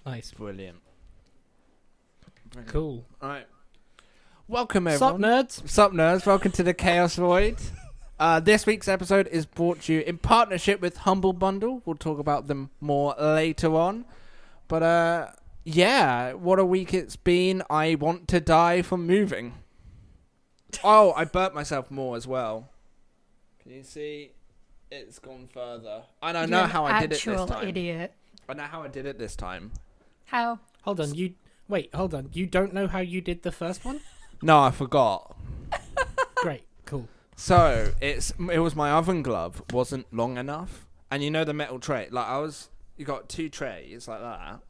Nice. Brilliant. Cool. All right. Welcome, everyone. Sup, nerds? Nerds? Welcome to the Chaos Void. This week's episode is brought to you in partnership with Humble Bundle. We'll talk about them more later on. But, yeah, what a week it's been. I want to die from moving. Oh, I burnt myself more as well. Can you see? It's gone further. And I know how I did it this time. Idiot. I know how I did it this time. How? Hold on. Hold on. You don't know how you did the first one? No, I forgot. Great. Cool. So it was my oven glove wasn't long enough, and you know the metal tray. You got two trays like that.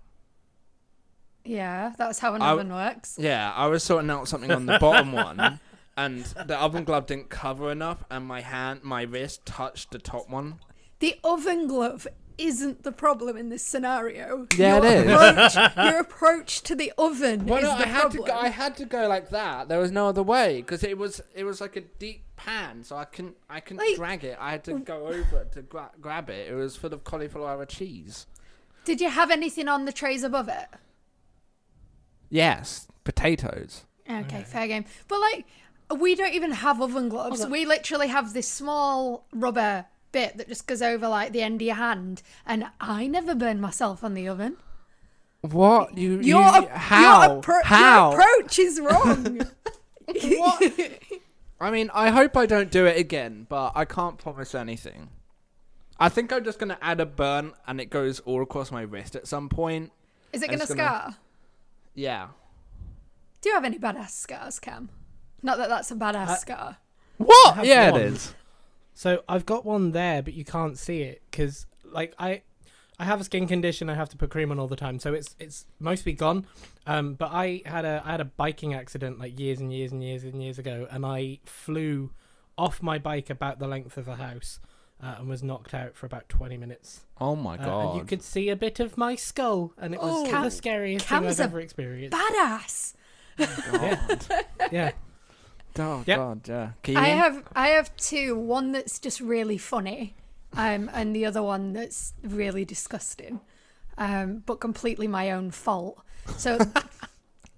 Yeah, that's how an oven works. Yeah, I was sorting out something on the bottom one, and the oven glove didn't cover enough, and my wrist touched the top one. The oven glove isn't the problem in this scenario. Yeah, it is. Your approach to the oven is the problem. I had to go like that. There was no other way because it was like a deep pan, so I couldn't drag it. I had to go over to grab it. It was full of cauliflower cheese. Did you have anything on the trays above it? Yes, potatoes. Okay, fair game. But we don't even have oven gloves. We literally have this small rubber bit that just goes over the end of your hand, and I never burn myself on the oven. What? Your approach is wrong. What? I mean, I hope I don't do it again, but I can't promise anything. I think I'm just going to add a burn, and it goes all across my wrist at some point. Is it going to scar? Yeah. Do you have any badass scars, Cam? Not that that's a badass scar. What? Yeah, it is. So I've got one there, but you can't see it because, I have a skin condition. I have to put cream on all the time, so it's mostly gone. But I had a biking accident years and years and years and years ago, and I flew off my bike about the length of a house and was knocked out for about 20 minutes. Oh my god! And you could see a bit of my skull, and it was the scariest thing I've ever experienced. Badass. Oh god. Yeah. Oh yep. god, yeah. I have two. One that's just really funny, and the other one that's really disgusting, but completely my own fault. So,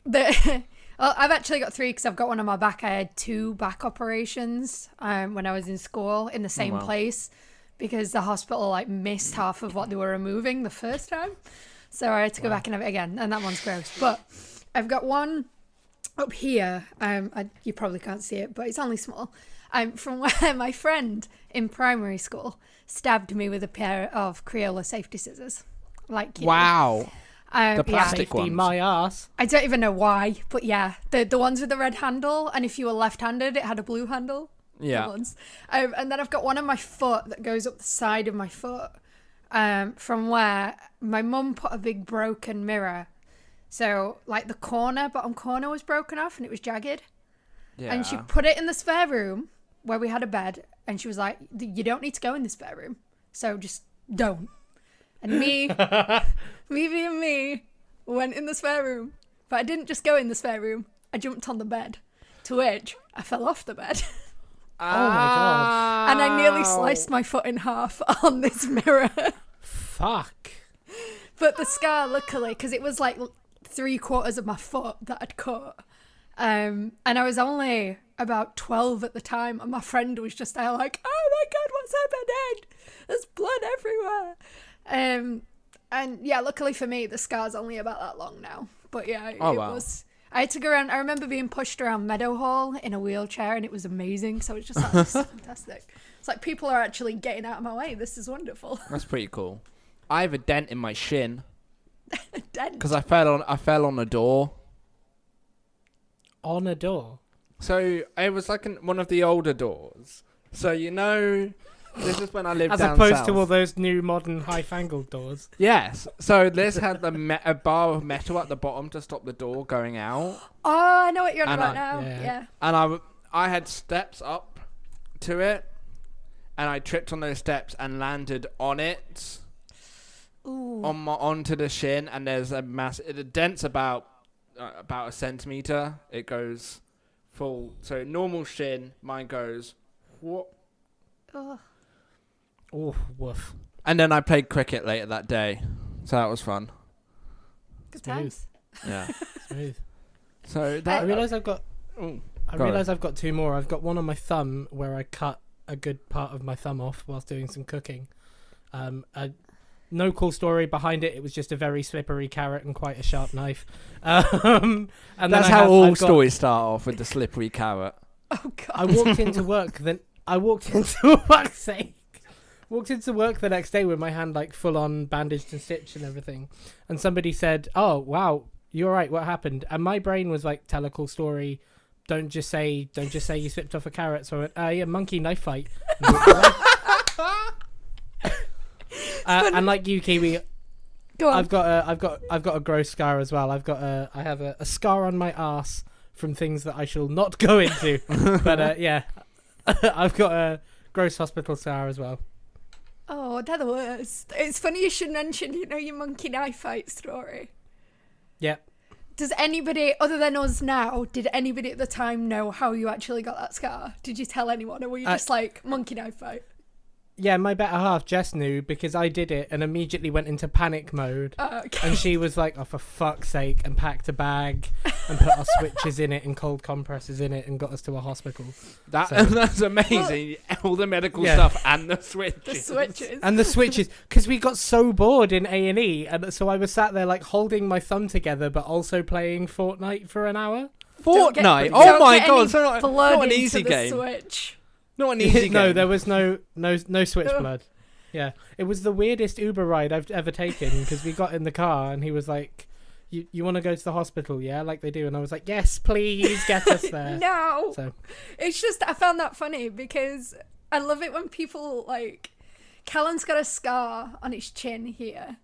I've actually got three because I've got one on my back. I had two back operations when I was in school in the same place because the hospital missed half of what they were removing the first time, so I had to go back and have it again, and that one's gross. But I've got one up here, you probably can't see it, but it's only small. From where my friend in primary school stabbed me with a pair of Crayola safety scissors. Wow. The plastic ones. My ass. I don't even know why, but yeah, the ones with the red handle, and if you were left-handed, it had a blue handle. Yeah. Ones. And then I've got one on my foot that goes up the side of my foot, from where my mum put a big broken mirror. So, the bottom corner was broken off and it was jagged. Yeah. And she put it in the spare room where we had a bed. And she was like, you don't need to go in the spare room. So just don't. And me being me, went in the spare room. But I didn't just go in the spare room. I jumped on the bed. To which I fell off the bed. Oh my god. And I nearly sliced my foot in half on this mirror. Fuck. But the scar, luckily, because it was 3/4 of my foot that I'd cut. And I was only about 12 at the time, and my friend was just there oh my god, what's happened? There's blood everywhere. And yeah, luckily for me, the scar's only about that long now. But yeah, it was. I had to go around. I remember being pushed around Meadowhall in a wheelchair, and it was amazing. So it's just this is fantastic. It's people are actually getting out of my way. This is wonderful. That's pretty cool. I have a dent in my shin. A dent? Because I fell on a door. On a door? So it was one of the older doors. So this is when I lived down south. As opposed south. to all those new modern high-fangled doors. Yes. So this had a bar of metal at the bottom to stop the door going out. Oh, I know what you're on about now. Yeah. And I had steps up to it, and I tripped on those steps and landed on it. Ooh. Onto the shin, and there's a massive. The dent's about a centimeter. It goes full. So normal shin, mine goes. What? Oh, woof. And then I played cricket later that day, so that was fun. Good Smooth. times. Yeah. Smooth. So that I realise I've got. Oh, I go realise I've got two more. I've got one on my thumb where I cut a good part of my thumb off whilst doing some cooking. No cool story behind it. It was just a very slippery carrot and quite a sharp knife. And that's then how all I've got- stories start off, with the slippery carrot. Oh god. I walked into work. Walked into work the next day with my hand like full on bandaged and stitched and everything. And somebody said, "Oh wow, you're right. What happened?" And my brain was like, "Tell a cool story. Don't just say you slipped off a carrot." So I went, "Yeah, monkey knife fight." And like you, Kiwi, Go on. I've got a gross scar as well. I have a scar on my arse from things that I shall not go into. But yeah, I've got a gross hospital scar as well. Oh, they're the worst. It's funny you should mention, your monkey knife fight story. Yeah. Does anybody, other than us now, did anybody at the time know how you actually got that scar? Did you tell anyone, or were you just like, monkey knife fight? Yeah, my better half, Jess, knew because I did it and immediately went into panic mode. Okay. And she was like, "Oh, for fuck's sake," and packed a bag and put our switches in it and cold compresses in it and got us to a hospital. That's amazing. All the medical Yeah. stuff and the switches. The switches. And the switches, because we got so bored in A&E, and so I was sat there like holding my thumb together but also playing Fortnite for an hour. Fortnite. Don't Oh my get god! any So not blood an into easy the game. Switch. Not an easy game. No, there was no switchblood. Yeah, it was the weirdest Uber ride I've ever taken because we got in the car and he was like, "You want to go to the hospital, yeah?" Like they do, and I was like, "Yes, please get us there." No. So It's just, I found that funny because I love it when people like, Callum's got a scar on his chin here.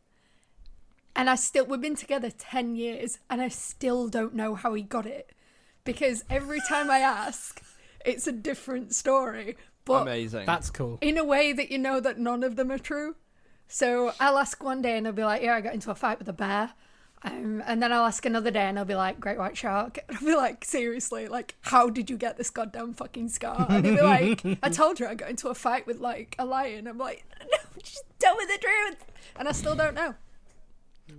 And we've been together 10 years and I still don't know how he got it. Because every time I ask, it's a different story. But Amazing. that's cool. in a way that you know that none of them are true. So I'll ask one day and they'll be like, "Yeah, I got into a fight with a bear." And then I'll ask another day and I'll be like, "Great white shark." And I'll be like, "Seriously, like, how did you get this goddamn fucking scar?" And he'll be like, "I told you I got into a fight with like a lion." I'm like, "No, just tell me the truth." And I still don't know.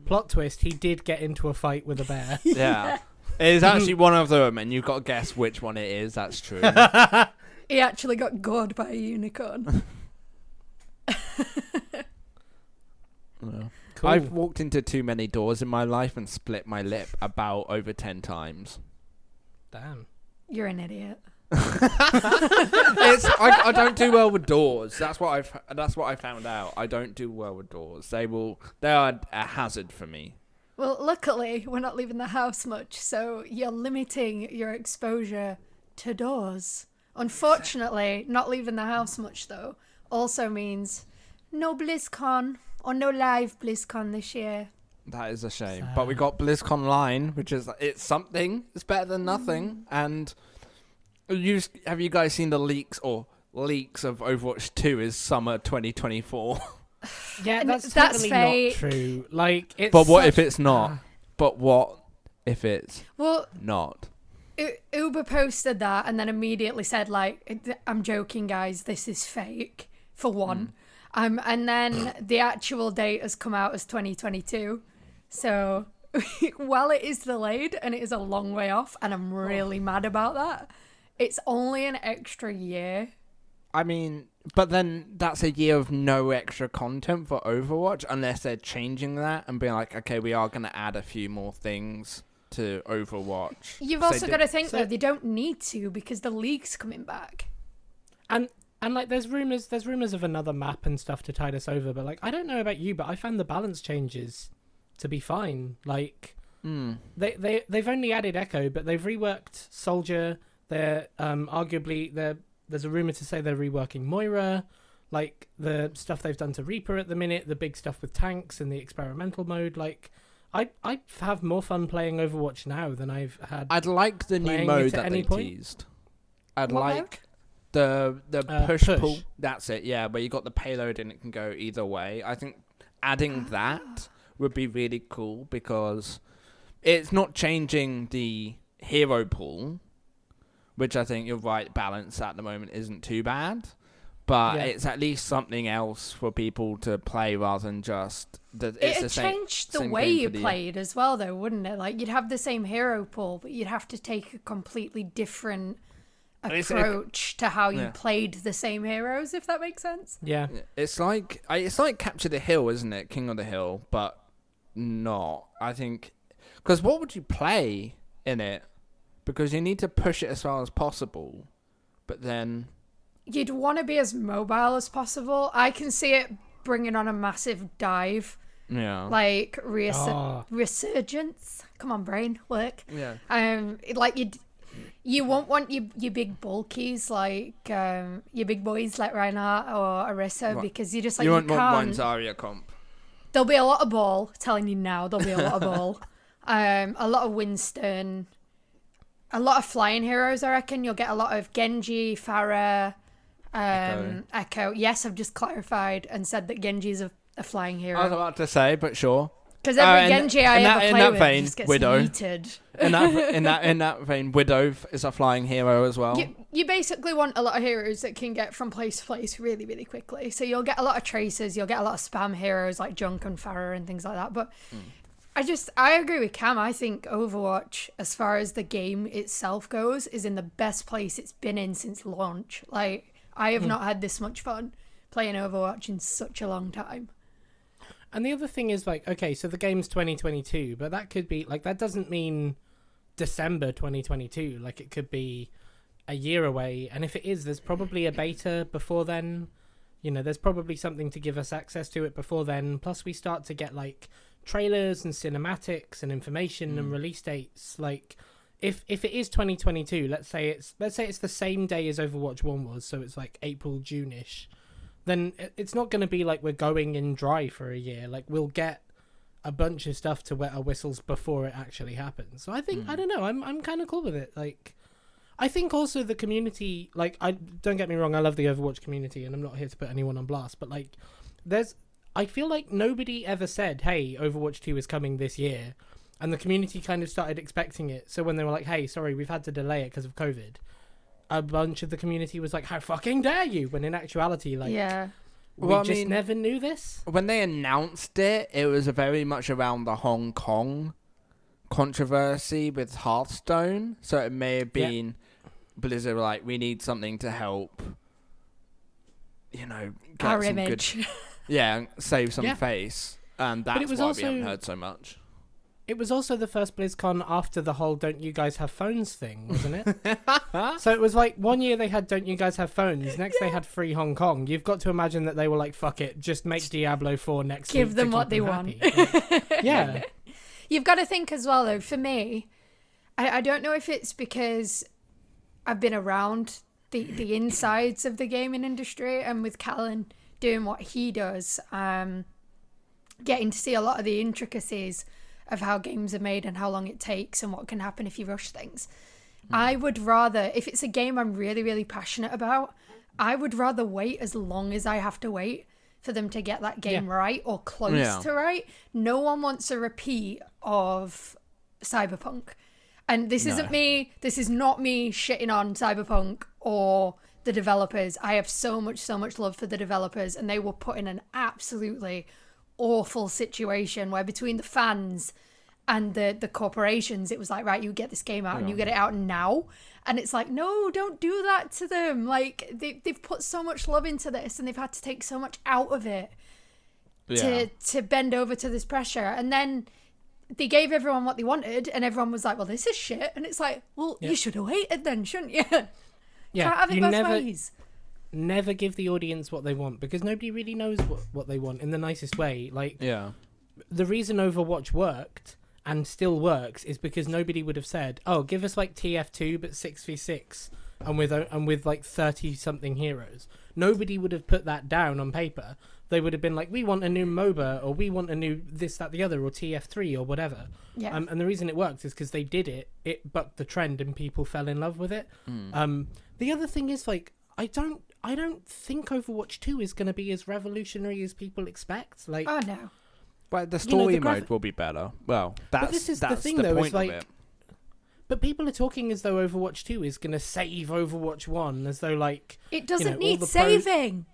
Plot twist: he did get into a fight with a bear. Yeah. It's actually one of them, and you've got to guess which one it is. That's true. He actually got gored by a unicorn. No. Cool. I've walked into too many doors in my life and split my lip about over 10 times. Damn. You're an idiot. I don't do well with doors. That's what I found out. I don't do well with doors. They are a hazard for me. Well, luckily, we're not leaving the house much, so you're limiting your exposure to doors. Unfortunately, not leaving the house much, though, also means no BlizzCon or no live BlizzCon this year. That is a shame. But we got BlizzCon Line, which is it's something. It's better than nothing. And have you guys seen the leaks of Overwatch 2 is summer 2024? Yeah, And that's that's totally fake. not true. Like, it's But what if such- it's not? But what if it's Well, not? Uber posted that and then immediately said, like, "I'm joking, guys, this is fake," for one. And then the actual date has come out as 2022. So while it is delayed and it is a long way off, and I'm really mad about that, it's only an extra year. I mean, but then that's a year of no extra content for Overwatch unless they're changing that and being like, okay, we are going to add a few more things to Overwatch. You've So also they got to did- think, though, they don't need to because the league's coming back. And like there's rumors of another map and stuff to tide us over, but like I don't know about you, but I found the balance changes to be fine. Like they've only added Echo, but they've reworked Soldier. They're arguably there's a rumor to say they're reworking Moira. Like the stuff they've done to Reaper at the minute, the big stuff with tanks and the experimental mode. Like I have more fun playing Overwatch now than I've had. I'd like the new Playing mode it at that any they point? teased. I'd What like the push push. pull. That's it. Yeah, where you got the payload and it can go either way. I think adding that would be really cool because it's not changing the hero pool, which I think you're right. Balance at the moment isn't too bad, but Yeah. it's at least something else for people to play rather than just it's It'd change the way you played as well, though, wouldn't it? Like, you'd have the same hero pool, but you'd have to take a completely different approach to how you played the same heroes, if that makes sense. Yeah. It's like Capture the Hill, isn't it? King of the Hill, but not. I think because what would you play in it? Because you need to push it as far as possible, but then you'd want to be as mobile as possible. I can see it bringing on a massive dive. Yeah. Like resurgence. Come on, brain, work. Yeah. Like you won't want your big bulkies like your big boys like Reinhardt or Orisa because you just like you can't. Want one Zarya comp. There'll be a lot of ball. Telling you now, there'll be a lot of ball. A lot of Winston. A lot of flying heroes. I reckon you'll get a lot of Genji, Pharah, Echo. Yes, I've just clarified and said that Genji's a flying hero. I was about to say, but sure. Because every Genji I ever play with just gets Widow. yeeted. In that vein, Widow is a flying hero as well. You basically want a lot of heroes that can get from place to place really, really quickly. So you'll get a lot of tracers, you'll get a lot of spam heroes like Junk and Pharah and things like that. But I agree with Cam. I think Overwatch, as far as the game itself goes, is in the best place it's been in since launch. Like, I have not had this much fun playing Overwatch in such a long time. And the other thing is, like, okay, so the game's 2022, but that could be, like, that doesn't mean December 2022. Like, it could be a year away. And if it is, there's probably a beta before then. You know, there's probably something to give us access to it before then. Plus, we start to get, like, trailers and cinematics and information and release dates. Like, if it is 2022, let's say it's the same day as Overwatch 1 was, so it's, like, April, June-ish. Then it's not going to be like we're going in dry for a year. Like, we'll get a bunch of stuff to wet our whistles before it actually happens. So I think, I don't know, I'm kind of cool with it. Like, I think also the community, like, don't get me wrong, I love the Overwatch community and I'm not here to put anyone on blast, but like, I feel like nobody ever said, hey, Overwatch 2 is coming this year. And the community kind of started expecting it. So when they were like, hey, sorry, we've had to delay it because of COVID, a bunch of the community was like, how fucking dare you? When in actuality, like, we never knew this. When they announced it, it was very much around the Hong Kong controversy with Hearthstone. So it may have been Blizzard were like, we need something to help, you know, get our some image. Good, save some face. And that's why we haven't heard so much. It was also the first BlizzCon after the whole "Don't you guys have phones" thing, wasn't it? So it was like 1 year they had "Don't you guys have phones"? Next they had "Free Hong Kong." You've got to imagine that they were like, "Fuck it, just make Diablo 4 next week." Give them what they want. Yeah. You've got to think as well, though. For me, I don't know if it's because I've been around the insides of the gaming industry, and with Callan doing what he does, getting to see a lot of the intricacies of how games are made and how long it takes and what can happen if you rush things. I would rather, if it's a game I'm really, really passionate about, I would rather wait as long as I have to wait for them to get that game right or close to right. No one wants a repeat of Cyberpunk. And this isn't me, this is not me shitting on Cyberpunk or the developers. I have so much love for the developers, and they were put in an absolutely awful situation where between the fans and the corporations, it was like, right, you get this game out and you get it out now. And it's like, no, don't do that to them. Like, they've put so much love into this and they've had to take so much out of it to bend over to this pressure. And then they gave everyone what they wanted and everyone was like, well, this is shit. And it's like, well, you should have waited then, shouldn't you? Yeah, can't have it both ways. Never give the audience what they want, because nobody really knows what they want in the nicest way. Like, the reason Overwatch worked and still works is because nobody would have said, oh, give us like TF2 but 6v6 and with like 30 something heroes. Nobody would have put that down on paper. They would have been like, we want a new MOBA, or we want a new this, that, the other, or TF3 or whatever. Yeah. And the reason it worked is because they did it bucked the trend and people fell in love with it. The other thing is, like, I don't think Overwatch 2 is going to be as revolutionary as people expect. Like, oh no. But the story mode will be better. Well, that's but this is that's the thing, the though. point It's like, of it. But people are talking as though Overwatch 2 is going to save Overwatch 1, as though, like... It doesn't all need the saving.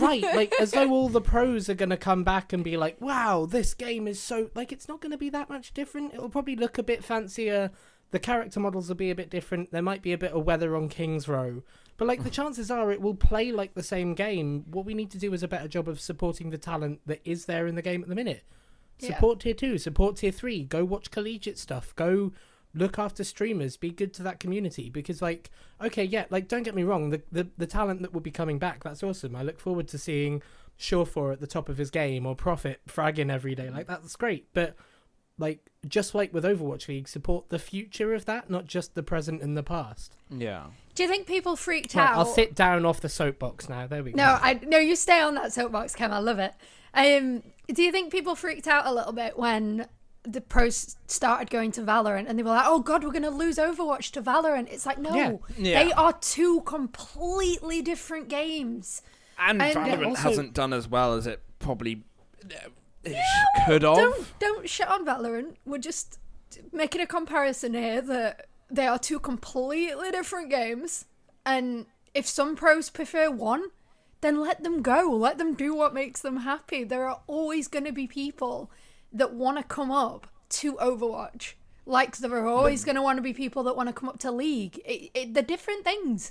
Right, like, as though all the pros are going to come back and be like, wow, this game is so... Like, it's not going to be that much different. It'll probably look a bit fancier. The character models will be a bit different. There might be a bit of weather on King's Row. But, like, the chances are it will play like the same game. What we need to do is a better job of supporting the talent that is there in the game at the minute. Support Tier 2, support Tier 3. Go watch collegiate stuff. Go... look after streamers, be good to that community, because, like, okay, yeah, like, don't get me wrong, the talent that will be coming back, that's awesome. I look forward to seeing Surefour at the top of his game, or Prophet fragging every day, like, that's great. But, like, just like with Overwatch League, support the future of that, not just the present and the past. Yeah. Do you think people freaked Right, out? I'll sit down off the soapbox now. There we go. No, you stay on that soapbox, Cam. I love it. Do you think people freaked out a little bit when the pros started going to Valorant and they were like, oh god, we're going to lose Overwatch to Valorant? It's like, no, they are two completely different games. And Valorant also hasn't done as well as it probably could have. Don't shit on Valorant. We're just making a comparison here that they are two completely different games, and if some pros prefer one, then let them go. Let them do what makes them happy. There are always going to be people that want to come up to Overwatch. Like, there are always going to want to be people that want to come up to League. They're different things.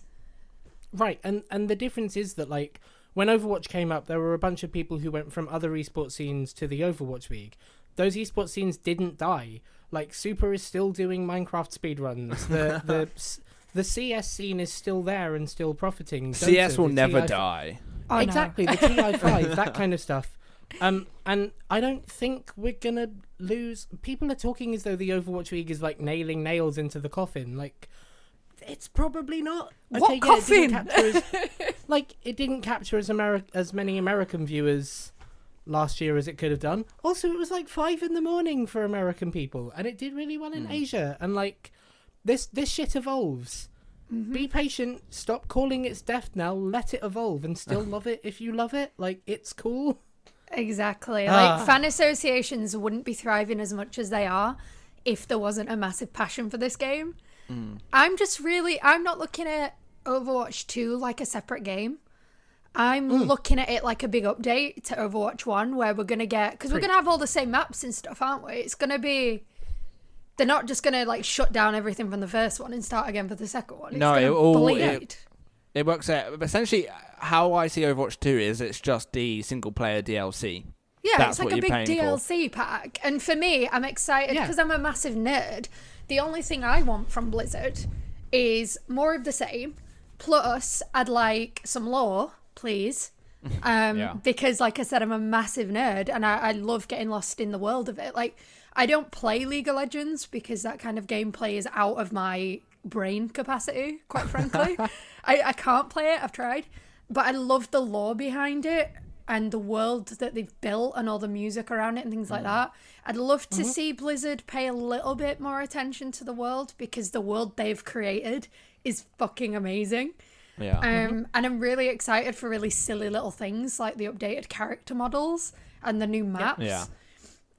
Right, and the difference is that, like, when Overwatch came up, there were a bunch of people who went from other esports scenes to the Overwatch League. Those esports scenes didn't die. Like, Super is still doing Minecraft speedruns. The CS scene is still there and still profiting. CS will never die. Oh, exactly, no. the TI5, that kind of stuff. And I don't think we're gonna lose. People are talking as though the Overwatch League is like nailing nails into the coffin. Like, it's probably not. What coffin? It didn't capture as many American viewers last year as it could have done. Also, it was like 5 a.m. for American people, and it did really well in Asia. And like, this shit evolves. Mm-hmm. Be patient. Stop calling its death now. Let it evolve, and still love it if you love it. Like, it's cool. Exactly. Like, fan associations wouldn't be thriving as much as they are if there wasn't a massive passion for this game. I'm not looking at Overwatch 2 like a separate game. I'm looking at it like a big update to Overwatch 1, where we're going to get... Because we're going to have all the same maps and stuff, aren't we? It's going to be... They're not just going to, like, shut down everything from the first one and start again for the second one. It works out. Essentially, how I see Overwatch 2 is it's just the single-player DLC. Yeah, That's it's like what a big you're paying DLC pack. And for me, I'm excited because I'm a massive nerd. The only thing I want from Blizzard is more of the same. Plus, I'd like some lore, please. Because, like I said, I'm a massive nerd and I love getting lost in the world of it. Like, I don't play League of Legends because that kind of gameplay is out of my brain capacity, quite frankly. I can't play it. I've tried. But I love the lore behind it and the world that they've built and all the music around it and things like that. I'd love to see Blizzard pay a little bit more attention to the world, because the world they've created is fucking amazing. Yeah. And I'm really excited for really silly little things like the updated character models and the new maps. Yeah.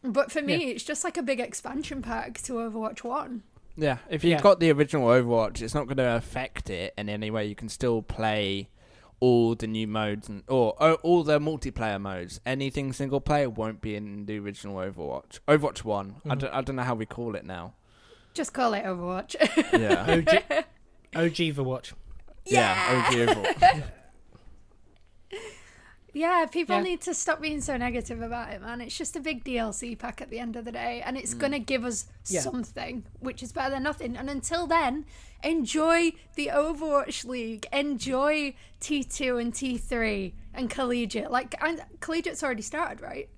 But for me, it's just like a big expansion pack to Overwatch 1. Yeah, if you've got the original Overwatch, it's not going to affect it in any way. You can still play all the new modes or all the multiplayer modes. Anything single player won't be in the original Overwatch. Overwatch 1. I don't know how we call it now. Just call it Overwatch. Yeah. OG Overwatch. Yeah, OG Overwatch. Yeah, people need to stop being so negative about it, man. It's just a big DLC pack at the end of the day, and it's going to give us something, which is better than nothing. And until then, enjoy the Overwatch League. Enjoy T2 and T3 and Collegiate. Like, Collegiate's already started, right?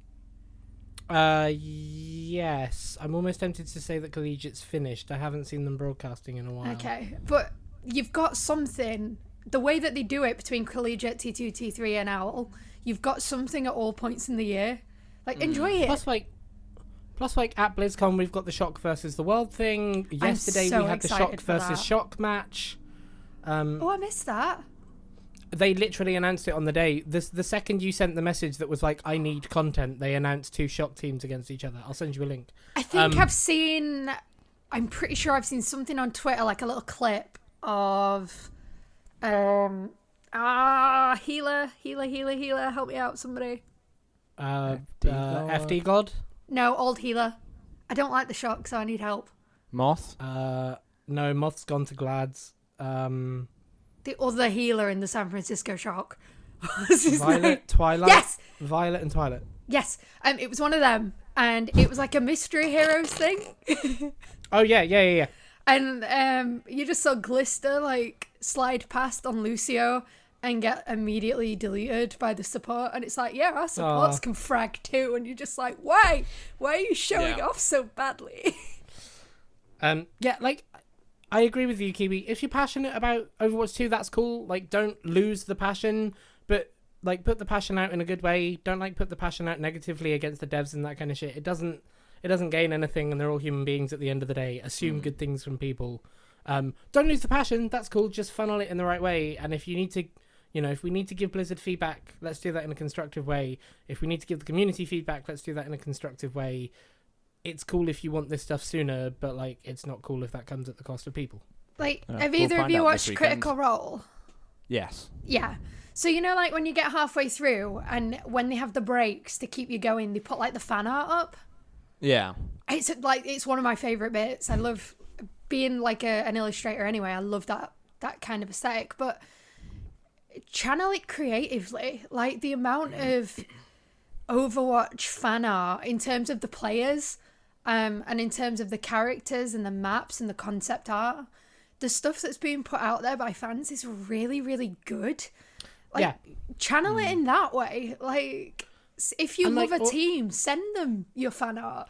Yes. I'm almost tempted to say that Collegiate's finished. I haven't seen them broadcasting in a while. Okay, but you've got something... The way that they do it between Collegiate, T2, T3 and OWL, you've got something at all points in the year. Like, enjoy it. Plus, at BlizzCon, we've got the Shock versus the World thing. Yesterday, we had the Shock versus Shock match. I missed that. They literally announced it on the day. The second you sent the message that was like, I need content, they announced 2 Shock teams against each other. I'll send you a link. I think I've seen I'm pretty sure I've seen something on Twitter, like a little clip of healer, help me out, somebody. FD God? No, old healer. I don't like the shock, so I need help. Moth? No, Moth's gone to Glads. The other healer in the San Francisco shock. Violet, Twilight? Yes! Violet and Twilight. Yes. It was one of them, and it was like a Mystery Heroes thing. Oh, yeah. And you just saw Glister, like, slide past on Lucio and get immediately deleted by the support. And it's like, yeah, our supports can frag too. And you're just like, why? Why are you showing off so badly? Yeah, like, I agree with you, Kiwi. If you're passionate about Overwatch 2, that's cool. Like, don't lose the passion, but, like, put the passion out in a good way. Don't, like, put the passion out negatively against the devs and that kind of shit. It doesn't gain anything, and they're all human beings at the end of the day. Assume good things from people. Don't lose the passion. That's cool. Just funnel it in the right way. And if you need to, if we need to give Blizzard feedback, let's do that in a constructive way. If we need to give the community feedback, let's do that in a constructive way. It's cool if you want this stuff sooner, but, like, it's not cool if that comes at the cost of people. Like, have either of you watched Critical Role? Yes. Yeah. So, like, when you get halfway through and when they have the breaks to keep you going, they put, like, the fan art up. Yeah. It's one of my favourite bits. I love being, like, an illustrator anyway. I love that kind of aesthetic. But channel it creatively. Like, the amount of Overwatch fan art in terms of the players and in terms of the characters and the maps and the concept art, the stuff that's being put out there by fans is really, really good. Like, channel it in that way. Like, if you love a team, send them your fan art.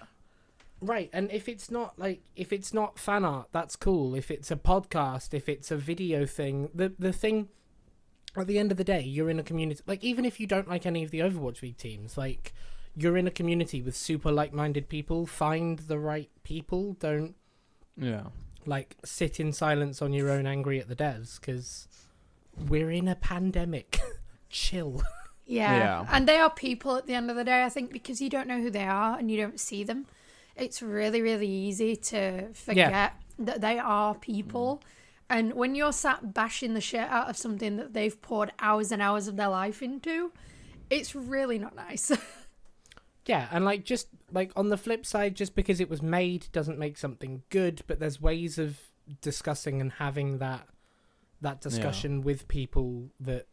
Right, and if it's not fan art, that's cool. If it's a podcast, if it's a video thing, the thing at the end of the day, you're in a community. Like, even if you don't like any of the Overwatch League teams, like, you're in a community with super like-minded people. Find the right people. Don't like sit in silence on your own, angry at the devs, because we're in a pandemic. Chill. Yeah, and they are people at the end of the day, I think, because you don't know who they are and you don't see them. It's really, really easy to forget that they are people. And when you're sat bashing the shit out of something that they've poured hours and hours of their life into, it's really not nice. Yeah, and, like, just, like, on the flip side, just because it was made doesn't make something good, but there's ways of discussing and having that discussion with people that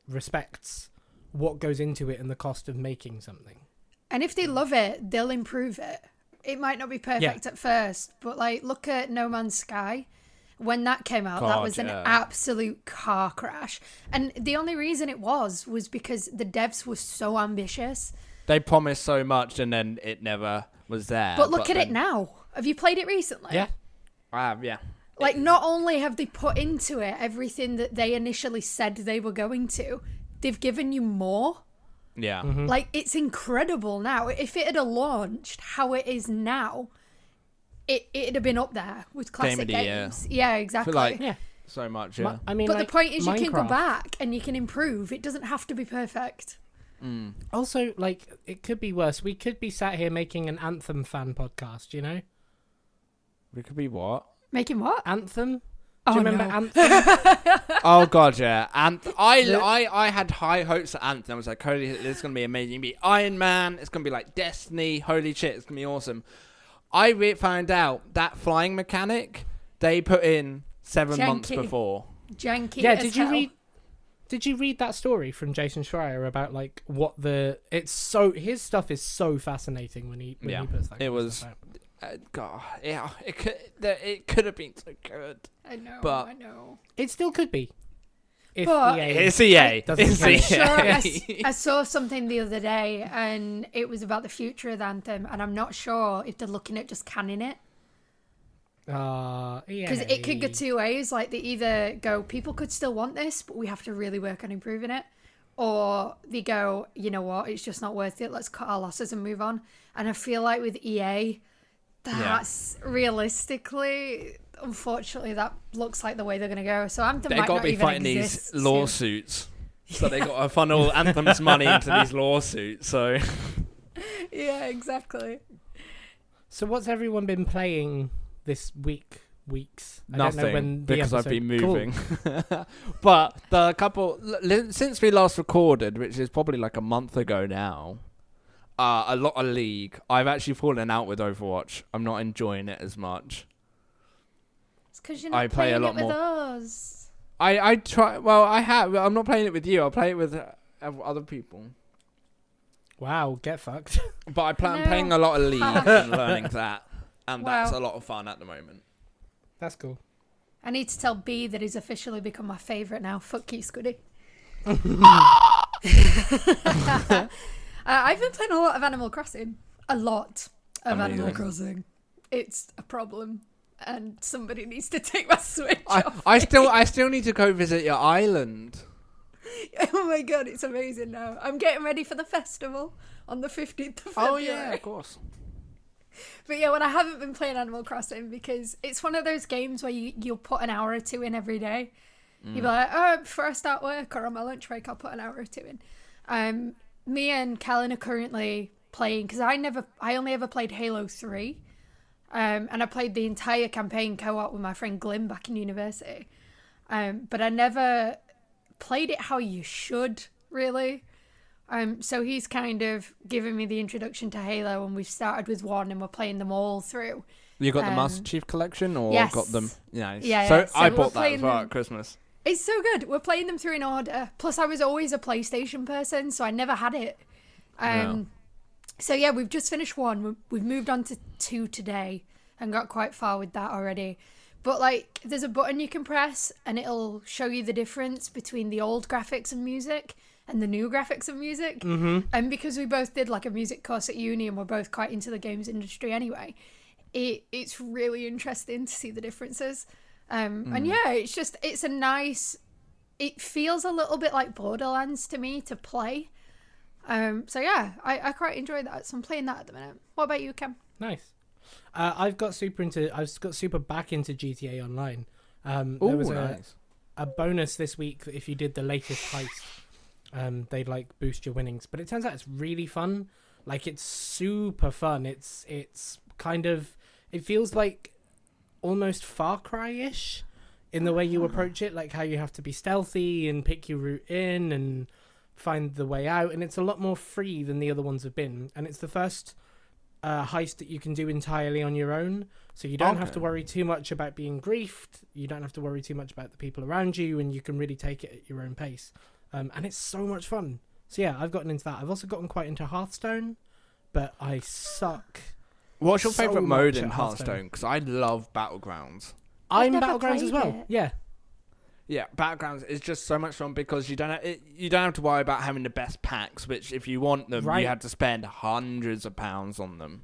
respects what goes into it and the cost of making something. And if they love it, they'll improve it. It might not be perfect at first, but, like, look at No Man's Sky. When that came out, that was an absolute car crash. And the only reason it was because the devs were so ambitious. They promised so much and then it never was there. But look at it now. Have you played it recently? Yeah. I have, yeah. Like, not only have they put into it everything that they initially said they were going to, they've given you more. Yeah. Mm-hmm. Like, it's incredible now. If it had launched how it is now, it'd have been up there with classic games. Yeah, exactly. So much, yeah. I mean, but like, the point is, you can go Minecraft. back and you can improve. It doesn't have to be perfect. Also, like, it could be worse. We could be sat here making an Anthem fan podcast, We could be what? Making what? Anthem? Oh, Do you remember no. Anthem? Oh god, yeah. I had high hopes for Anthem. I was like, holy, this is gonna be amazing. It's gonna be Iron Man. It's gonna be like Destiny. Holy shit, it's gonna be awesome. I found out that flying mechanic they put in 7 months before. Janky. Yeah. as Did you read that story from Jason Schreier about, like, his stuff is so fascinating when he puts that. It was. God, yeah, it could have been so good. I know, but I know. It still could be. If But It's EA. Doesn't It's count. EA. I saw something the other day, and it was about the future of Anthem, and I'm not sure if they're looking at just canning it. Yeah. Because it could go two ways. Like, they either go, people could still want this, but we have to really work on improving it. Or they go, you know what, it's just not worth it. Let's cut our losses and move on. And I feel like with EA, that's realistically, unfortunately, that looks like the way they're going to go. So Anthem They might got not to be even fighting exist these soon. lawsuits, so they got to funnel Anthem's money into these lawsuits. So Yeah, exactly. So what's everyone been playing this weeks? I Nothing, don't know when the because I've episode- been Cool. moving. But the couple since we last recorded, which is probably like a month ago now, a lot of League. I've actually fallen out with Overwatch. I'm not enjoying it as much. It's because you're not I play a playing lot it with more. us. I try. Well, I have. I'm not playing it with you. I'll play it with other people. Wow, get fucked. But I'm No. playing a lot of League and learning that, and Wow. that's a lot of fun at the moment. That's cool. I need to tell B that he's officially become my favourite now. Fuck you, Scuddy. I've been playing a lot of Animal Crossing. A lot of Animal Amazing. Crossing. It's a problem, and somebody needs to take my Switch off. I still need to go visit your island. Oh my god, it's amazing now. I'm getting ready for the festival on the 15th of February. Oh yeah, of course. But yeah, when I haven't been playing Animal Crossing, because it's one of those games where you'll put an hour or two in every day. You'll be like, oh, before I start work or on my lunch break, I'll put an hour or two in. Me and Callan are currently playing, because I only ever played Halo 3. And I played the entire campaign co-op with my friend Glim back in university. But I never played it how you should, really. So he's kind of given me the introduction to Halo, and we've started with 1 and we're playing them all through. You got the Master Chief Collection, or yes. got them? Nice. Yeah, So yeah. So I we're bought that as playing well them- at Christmas. It's so good. We're playing them through in order. Plus, I was always a PlayStation person, so I never had it. No. So yeah, we've just finished 1. We've moved on to 2 today and got quite far with that already. But like, there's a button you can press and it'll show you the difference between the old graphics and music and the new graphics and music. Mm-hmm. And because we both did like a music course at uni and we're both quite into the games industry anyway, it's really interesting to see the differences. And yeah, it's a nice, it feels a little bit like Borderlands to me to play. So yeah, I quite enjoy that. So I'm playing that at the minute. What about you, Cam? Nice. I've got super back into GTA Online. There Oh, was nice. a bonus this week that if you did the latest heist, they'd like boost your winnings. But it turns out it's really fun. Like, it's super fun. It's kind of, it feels like almost Far Cry-ish in the way you approach it, like how you have to be stealthy and pick your route in and find the way out. And it's a lot more free than the other ones have been. And it's the first heist that you can do entirely on your own, so you don't have to worry too much about being griefed, you don't have to worry too much about the people around you, and you can really take it at your own pace, and it's so much fun. So yeah, I've gotten into that. I've also gotten quite into Hearthstone, but I suck. What's your so favourite much mode at in Hearthstone. Hearthstone? Because I love Battlegrounds. I'm never Battlegrounds as played well. it. Yeah, Yeah, Battlegrounds is just so much fun because you don't have to worry about having the best packs, which if you want them, Right. you have to spend hundreds of pounds on them.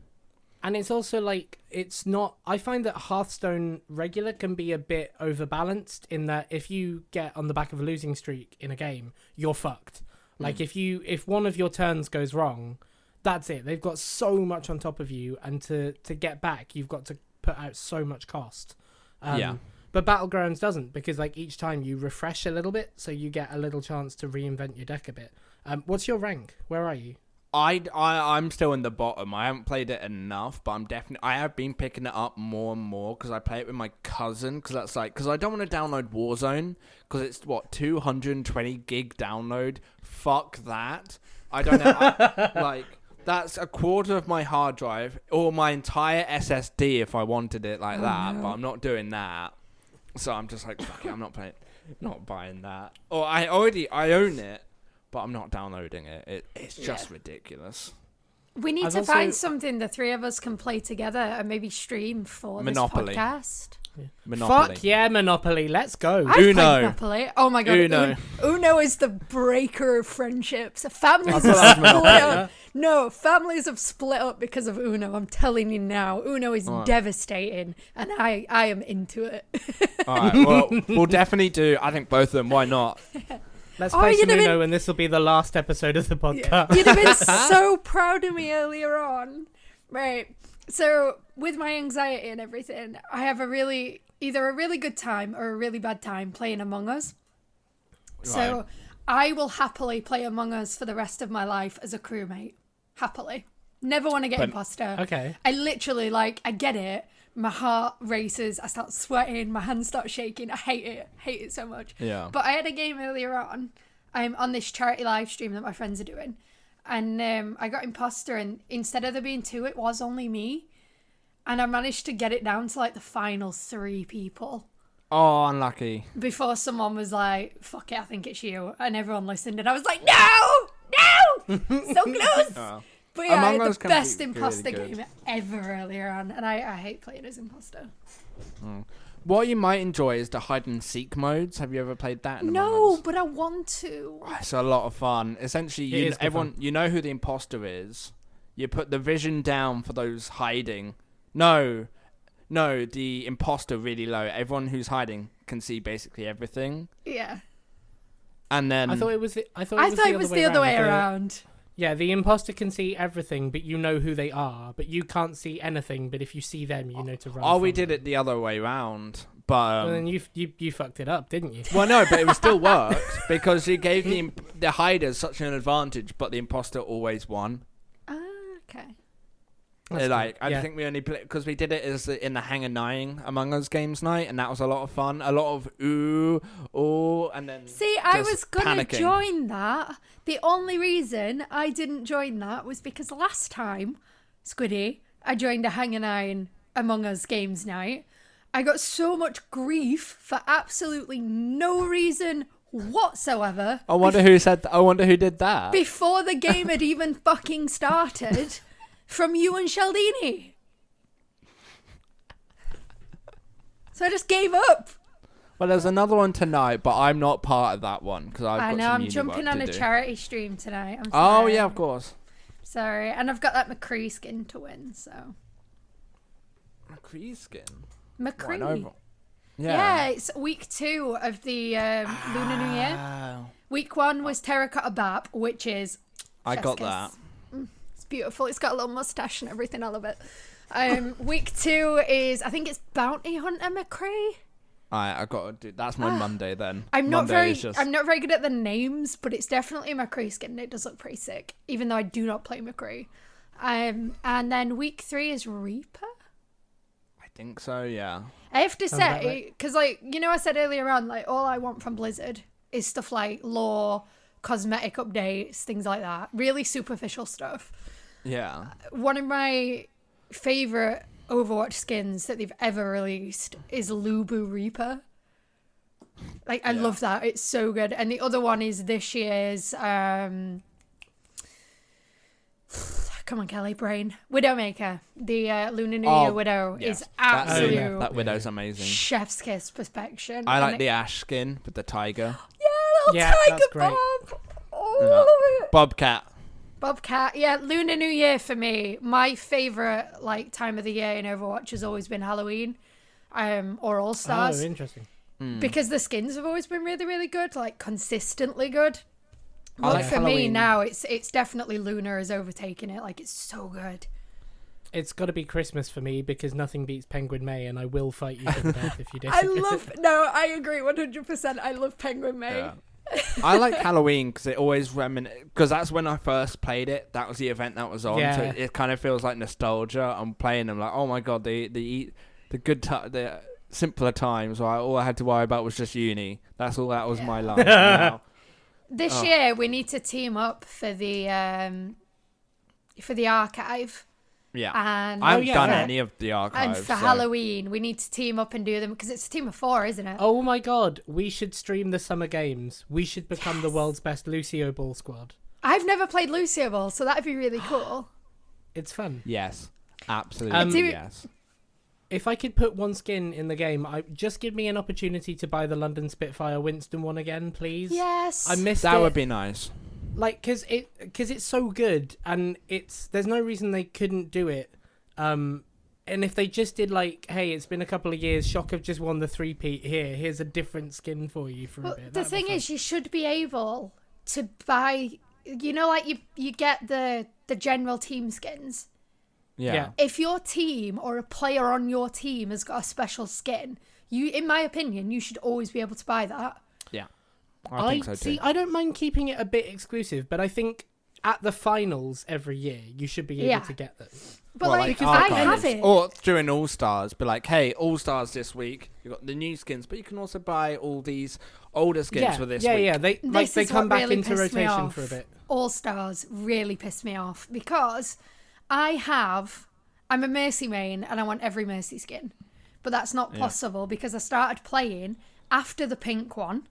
and it's also like, it's not, I find that Hearthstone regular can be a bit overbalanced in that if you get on the back of a losing streak in a game, you're fucked. Like, if one of your turns goes wrong, that's it. They've got so much on top of you, and to get back, you've got to put out so much cost. Yeah. But Battlegrounds doesn't, because like each time you refresh a little bit, so you get a little chance to reinvent your deck a bit. What's your rank? Where are you? I'm still in the bottom. I haven't played it enough, but I have been picking it up more and more because I play it with my cousin. Because I don't want to download Warzone because it's 220 gig download. Fuck that. I don't know. That's a quarter of my hard drive or my entire SSD if I wanted it like that. no. But I'm not doing that. So I'm just like, fuck it, I'm not buying that. Or I own it. But I'm not downloading it. It's just ridiculous. We need I've to also- find something the three of us can play together and maybe stream for Monopoly. this podcast. Monopoly. Fuck yeah, Monopoly. Let's go. I've played Uno. Monopoly. Oh my god, Uno. Uno is the breaker of friendships. Families I have thought that was split Monopoly. up. No, families have split up because of Uno. I'm telling you now, Uno is Alright. devastating, and I am into it. All right, well, we'll definitely do. I think both of them. Why not? Let's Oh, play you'd some have Uno, and this will be the last episode of the podcast. You'd have been so proud of me earlier on. Right. So, with my anxiety and everything, I have either a really good time or a really bad time playing Among Us. So, Right. I will happily play Among Us for the rest of my life as a crewmate. Happily. Never want to get imposter. Okay. I literally, I get it, my heart races, I start sweating, my hands start shaking. I hate it so much. Yeah. But I had a game earlier on. I'm on this charity live stream that my friends are doing, and I got imposter, and instead of there being 2, it was only me, and I managed to get it down to like the final 3 people. Oh, unlucky. Before someone was like, fuck it, I think it's you. And everyone listened. And I was like, no! So close! Oh. But yeah, I Among had Us the can be best really imposter good. game ever earlier on. And I hate playing as imposter. What you might enjoy is the hide and seek modes. Have you ever played that? No, but I want to. It's a lot of fun. Essentially, It is good fun. you know who the imposter is. You put the vision down for those hiding. No, the imposter really low. Everyone who's hiding can see basically everything. Yeah. And then I thought it was the other way around. Yeah, the imposter can see everything, but you know who they are. But you can't see anything. But if you see them, you know to run. Oh, we from did them. it the other way round. But Well, then you fucked it up, didn't you? well, no, but it still worked because you gave the hiders such an advantage, but the imposter always won. Ah, okay. That's Like cool. I Yeah. think we only played because we did it as in the Hang and Nine Among Us games night, and that was a lot of fun. A lot of and then See, I just was going to panicking. join that. The only reason I didn't join that was because last time, Squiddy, I joined a Hang and Iron Among Us games night. I got so much grief for absolutely no reason whatsoever. I wonder who said. I wonder who did that. Before the game had even fucking started, from you and Sheldini. So I just gave up. Well, there's another one tonight, but I'm not part of that one because I've I got know, some I'm uni jumping work on to a do. charity stream tonight. I'm Oh sorry. yeah, of course. Sorry. And I've got that McCree skin to win, so. McCree skin. McCree. What, an Yeah, it's week 2 of the Lunar New Year. Oh. Week 1 was Terracotta Bap, which is... I chef's got kiss. that. It's beautiful. It's got a little mustache and everything. I love it. Week 2 is, I think it's Bounty Hunter McCree. I got to do. That's my Monday then. I'm not Monday very is just- I'm not very good at the names, but it's definitely a McCree skin. It does look pretty sick, even though I do not play McCree. And then week 3 is Reaper. I think so. Yeah. I have to Sounds about say, right. because like I said earlier on, like all I want from Blizzard is stuff like lore, cosmetic updates, things like that. Really superficial stuff. Yeah. One of my favorite Overwatch skins that they've ever released is Lubu Reaper. Like I love that. It's so good. And the other one is this year's come on, Kelly, brain. Widowmaker. The Lunar New Year Widow yes. is absolute That widow's amazing. chef's kiss perfection. I And like the ash skin with the tiger. little Yeah, tiger that's great. Bob. Oh, I love it. Bobcat. Bobcat. Yeah, Lunar New Year for me. My favorite like time of the year in Overwatch has always been Halloween, or All Stars, Oh, interesting. because the skins have always been really, really good, like consistently good. I But like for me Halloween. now, it's definitely Lunar has overtaken it. Like it's so good. It's got to be Christmas for me because nothing beats Penguin May, and I will fight you to the death if you I disagree. love. No, I agree 100%. I love Penguin May. Yeah. I like Halloween because it always because that's when I first played it. That was the event that was on, so Yeah. it kind of feels like nostalgia. I'm playing them like, oh my god, the simpler times where all I had to worry about was just uni. That's all that was my life. Now, This year we need to team up for the archive. yeah, And I haven't done fair. any of the archives. And for so- Halloween, we need to team up and do them because it's a team of 4, isn't it? Oh my god, we should stream the summer games. We should become the world's best Lucio Ball squad. I've never played Lucio Ball, so that'd be really cool. It's fun. Yes, absolutely. Do- yes. If I could put one skin in the game, just give me an opportunity to buy the London Spitfire Winston one again, please. Yes. I missed That it. would be nice. Like, cause it's so good, and there's no reason they couldn't do it. And if they just did like, hey, it's been a couple of years, Shock have just won the 3-peat here. Here's a different skin for you for a Well, bit. the That'd be thing fun. is, you should be able to buy, like you get the general team skins. Yeah. Yeah. If your team or a player on your team has got a special skin, in my opinion, you should always be able to buy that. I think so too. see. I don't mind keeping it a bit exclusive, but I think at the finals every year, you should be able to get them. But Well, like, like I archives. have it. Or during All Stars, be like, hey, All Stars this week, you got the new skins, but you can also buy all these older skins for this week. Yeah, they This come is what back really into pissed me rotation off. for a bit. All Stars really pissed me off because I'm a Mercy main and I want every Mercy skin. But that's not possible because I started playing after the pink one,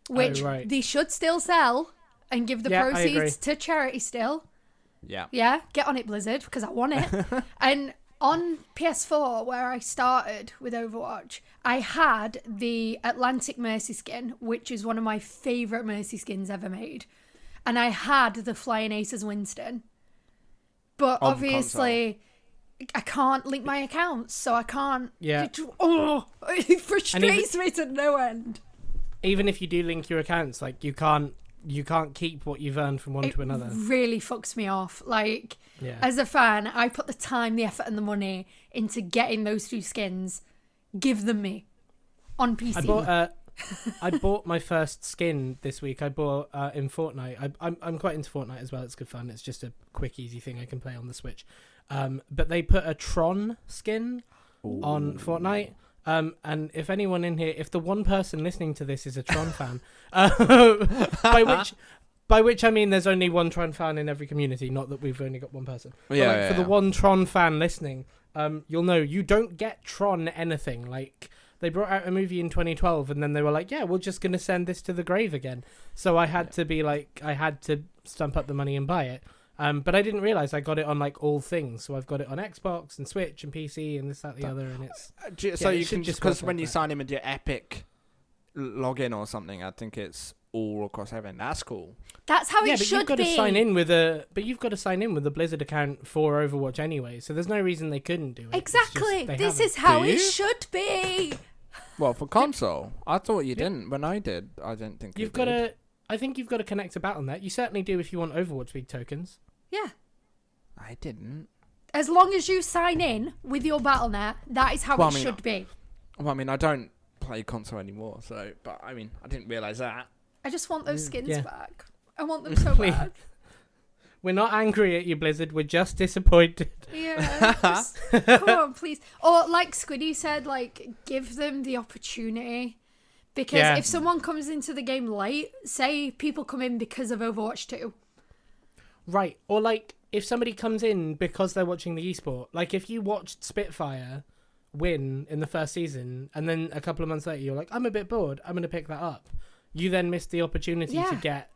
which they should still sell and give the proceeds to charity still. Yeah. Yeah, get on it, Blizzard, because I want it. And on PS4, where I started with Overwatch, I had the Atlantic Mercy skin, which is one of my favourite Mercy skins ever made. And I had the Flying Aces Winston. But On obviously, I can't link my accounts, so I can't. Yeah. It frustrates me to no end. Even if you do link your accounts, like you can't keep what you've earned from one to another. It really fucks me off. Like, Yeah. as a fan, I put the time, the effort, and the money into getting those two skins. Give them me on PC. I bought my first skin this week. I bought in Fortnite. I'm quite into Fortnite as well. It's good fun. It's just a quick, easy thing I can play on the Switch. But they put a Tron skin on Fortnite. And if anyone in here, if the one person listening to this is a Tron fan, by which I mean there's only one Tron fan in every community, not that we've only got one person. Yeah, For the one Tron fan listening, you'll know you don't get Tron anything. Like, they brought out a movie in 2012 and then they were like, yeah, we're just going to send this to the grave again. So I had to be like, I had to stump up the money and buy it. But I didn't realize I got it on like all things. So I've got it on Xbox and Switch and PC and this, that, the other. And it's So it you should can just because work when like you that. sign in with your Epic login or something, I think it's all across everything. That's cool. That's how yeah, it but should you've got be. to sign in with a Blizzard account for Overwatch anyway. So there's no reason they couldn't do it. It's just Exactly. they This haven't. is how Do it you? should be. Well, for console, I thought you didn't. When I did, I didn't think You've you got did. I think you've got to connect to Battle.net. You certainly do if you want Overwatch League tokens. Yeah. I didn't. As long as you sign in with your Battle.net, that is how Well, it I mean, should be. Well, I mean, I don't play console anymore, so. But I mean, I didn't realize that. I just want those skins Yeah. back. I want them so Please. bad. We're not angry at you, Blizzard. We're just disappointed. Yeah. Just, come on, please. Or like Squiddy said, like, give them the opportunity. Because Yeah. if someone comes into the game late, say people come in because of Overwatch 2. Right. Or like if somebody comes in because they're watching the esport, like if you watched Spitfire win in the first season and then a couple of months later you're like, I'm a bit bored, I'm going to pick that up. You then missed the opportunity to get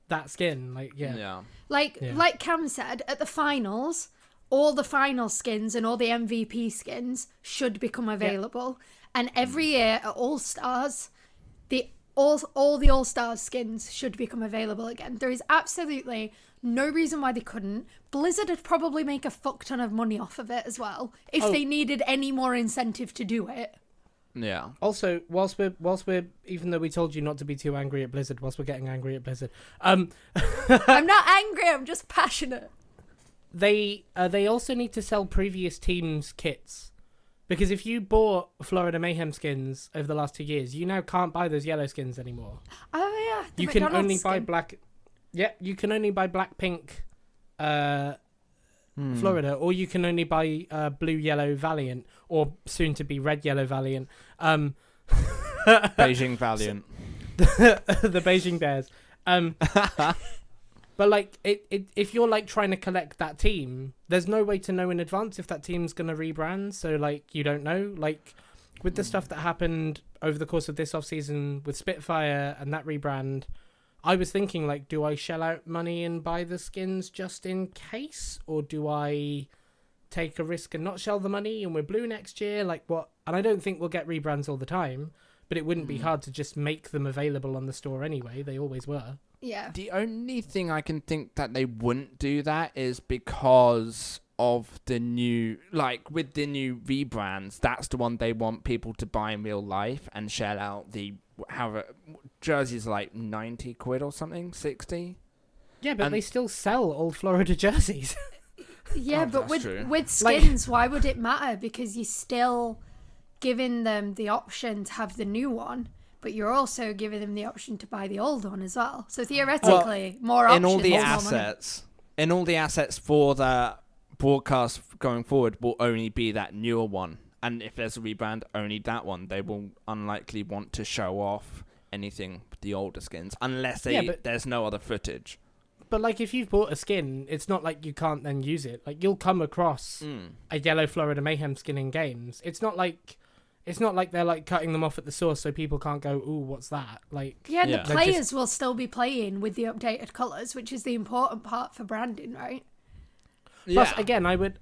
that skin. Like, yeah. Like Cam said, at the finals, all the final skins and all the MVP skins should become available. And every year at All Stars, all the All Stars skins should become available again. There is absolutely no reason why they couldn't. Blizzard would probably make a fuck ton of money off of it as well if they needed any more incentive to do it. Yeah. Also, whilst we're even though we told you not to be too angry at Blizzard, whilst we're getting angry at Blizzard, I'm not angry, I'm just passionate. they also need to sell previous teams' kits. Because if you bought Florida Mayhem skins over the last 2 years, you now can't buy those yellow skins anymore. Oh yeah, the You can McDonald's only buy skin. black. Yeah, you can only buy black pink Florida, or you can only buy blue yellow Valiant, or soon to be red yellow Valiant. Beijing Valiant. The Beijing Bears. But like, if you're like trying to collect that team, there's no way to know in advance if that team's gonna rebrand. So like, you don't know. Like, with the stuff that happened over the course of this off season with Spitfire and that rebrand, I was thinking like, do I shell out money and buy the skins just in case, or do I take a risk and not shell the money and we're blue next year? Like what? And I don't think we'll get rebrands all the time, but it wouldn't be hard to just make them available on the store anyway. They always were. Yeah. The only thing I can think that they wouldn't do that is because of the new, like with the new rebrands, that's the one they want people to buy in real life and shell out the, however, jerseys are like 90 quid or something, 60. Yeah, but And- they still sell old Florida jerseys. Yeah, Oh, but that's true. with skins, why would it matter? Because you're still giving them the option to have the new one, but you're also giving them the option to buy the old one as well. So theoretically, more options. In all the assets for the broadcast going forward will only be that newer one. And if there's a rebrand, only that one. They will unlikely want to show off anything with the older skins unless there's no other footage. But like, if you've bought a skin, it's not like you can't then use it. Like, you'll come across a Yellow Florida Mayhem skin in games. It's not like they're like cutting them off at the source so people can't go, ooh, what's that? Like, the players will still be playing with the updated colours, which is the important part for branding, right? Plus, again, I would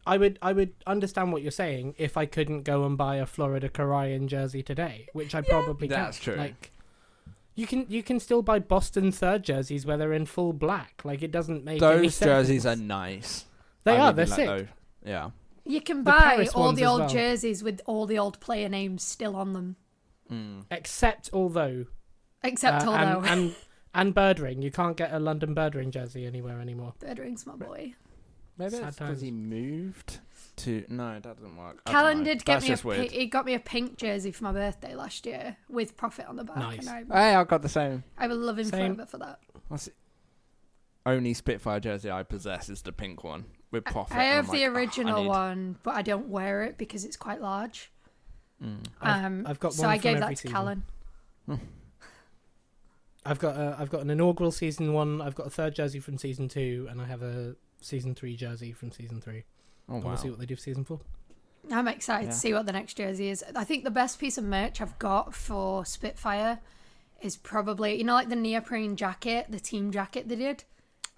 understand what you're saying if I couldn't go and buy a Florida Karayan jersey today, which I probably can. That's true. Like, you can still buy Boston Third jerseys where they're in full black. Like, it doesn't make any sense. Those jerseys are nice. They're sick. Those. Yeah. You can buy all the old well. jerseys with all the old player names still on them. Except although. And Birdring. You can't get a London Birdring jersey anywhere anymore. Birdring's my boy. Maybe it's because he moved to... No, that doesn't work. Callan did get me he got me a pink jersey for my birthday last year with Profit on the back. Nice. And Hey, I've got the same. I will love him forever for that. Only Spitfire jersey I possess is the pink one with Profit. I have the original one, but I don't wear it because it's quite large. I've got one so I gave that to season. Callan. I've got an inaugural season 1. I've got a third jersey from season 2, and I have a season 3 jersey from season 3. Oh, wow. We'll see what they do for season 4. I'm excited to see what the next jersey is. I think the best piece of merch I've got for Spitfire is probably, like the neoprene jacket, the team jacket they did.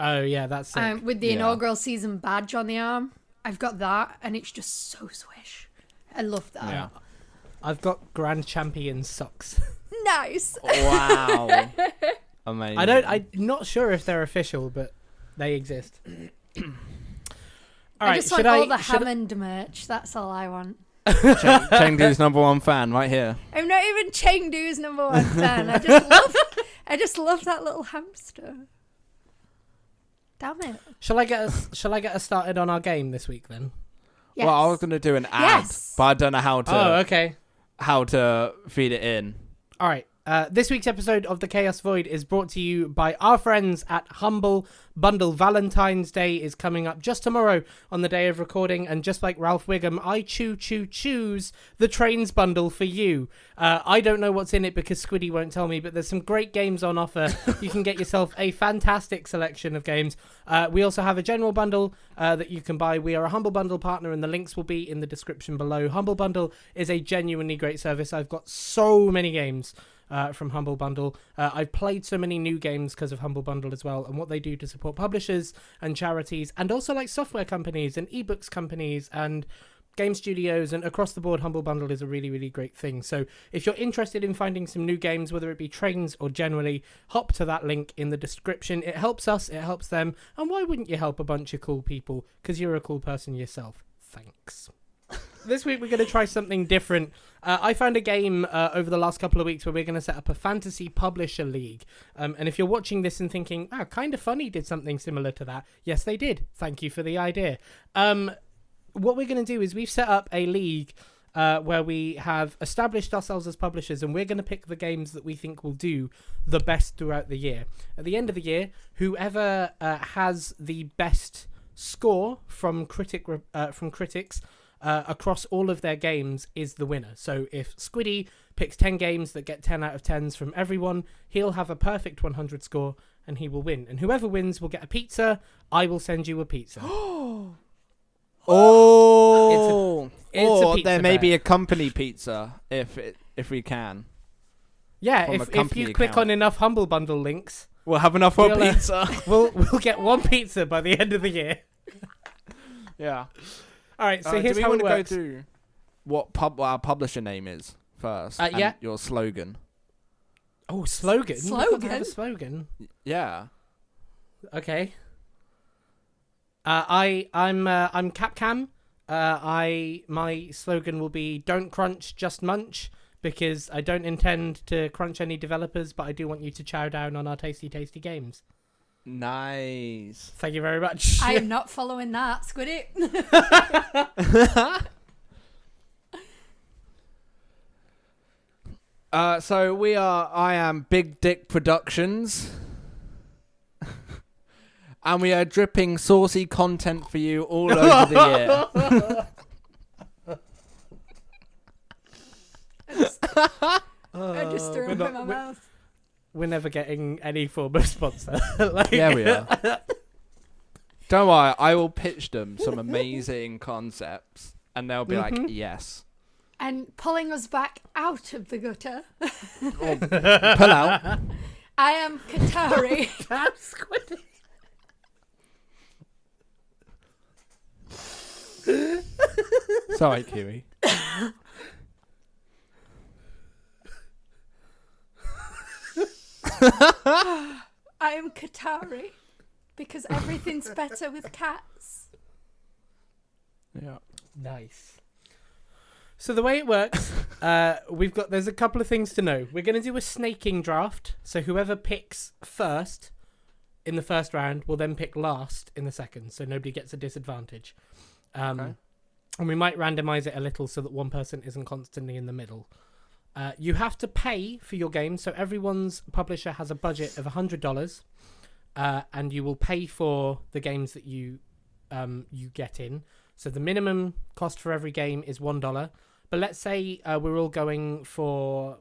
Oh yeah, that's sick. With the inaugural season badge on the arm. I've got that, and it's just so swish. I love that. Yeah. I've got Grand Champion socks. Nice. Wow. Amazing. I'm not sure if they're official, but they exist. I just want all the Hammond merch. That's all I want. Chengdu's #1 fan right here. I'm not even Chengdu's #1 fan. I just love that little hamster. Damn it. Shall I get us started on our game this week then? Yes. Well, I was going to do an ad, but I don't know how to. Oh, okay. How to feed it in. All right. This week's episode of The Chaos Void is brought to you by our friends at Humble Bundle. Valentine's Day is coming up just tomorrow on the day of recording, and just like Ralph Wiggum, I choose the Trains bundle for you. I don't know what's in it because Squiddy won't tell me, but there's some great games on offer. You can get yourself a fantastic selection of games. We also have a general bundle that you can buy. We are a Humble Bundle partner, and the links will be in the description below. Humble Bundle is a genuinely great service. I've got so many games from Humble Bundle. I've played so many new games because of Humble Bundle as well, and what they do to support publishers and charities, and also like software companies and ebooks companies and game studios, and across the board, Humble Bundle is a really, really great thing. So if you're interested in finding some new games, whether it be Trains or generally, hop to that link in the description. It helps us, it helps them, and why wouldn't you help a bunch of cool people? Because you're a cool person yourself. Thanks. This week we're going to try something different. I found a game over the last couple of weeks where we're going to set up a fantasy publisher league. And if you're watching this and thinking, Kind of Funny did something similar to that. Yes, they did. Thank you for the idea. What we're going to do is we've set up a league where we have established ourselves as publishers, and we're going to pick the games that we think will do the best throughout the year. At the end of the year, whoever has the best score from critics across all of their games is the winner. So if Squiddy picks 10 games that get 10 out of 10s from everyone, he'll have a perfect 100 score and he will win. And whoever wins will get a pizza. I will send you a pizza. Oh, it's a or pizza there may bet. be a company pizza if we can. Yeah, From a if company you click account. on enough Humble Bundle links, We'll have enough for a We'll, pizza. we'll get one pizza by the end of the year. Yeah. All right, so here's do we how want it to go works. through what our publisher name is first? And yeah. your slogan. Oh, slogan. We've got to Slogan? have a slogan. Yeah. Okay. I'm Capcam. My slogan will be "Don't crunch, just munch," because I don't intend to crunch any developers, but I do want you to chow down on our tasty, tasty games. Nice. Thank you very much. I am not following that, Squiddy. I am Big Dick Productions. And we are dripping saucy content for you all over the year. I just threw up in my mouth. We're never getting any form of sponsor. Yeah, we are. Don't worry, I will pitch them some amazing concepts, and they'll be like, yes. And pulling us back out of the gutter. Pull out. I am Qatari. That's squiddy. Sorry, Kiwi. I am Qatari because everything's better with cats. Yeah. Nice. So the way it works, there's a couple of things to know. We're going to do a snaking draft. So whoever picks first in the first round will then pick last in the second. So nobody gets a disadvantage. Okay. And we might randomize it a little so that one person isn't constantly in the middle. You have to pay for your game. So everyone's publisher has a budget of $100. And you will pay for the games that you get in. So the minimum cost for every game is $1. But let's say we're all going for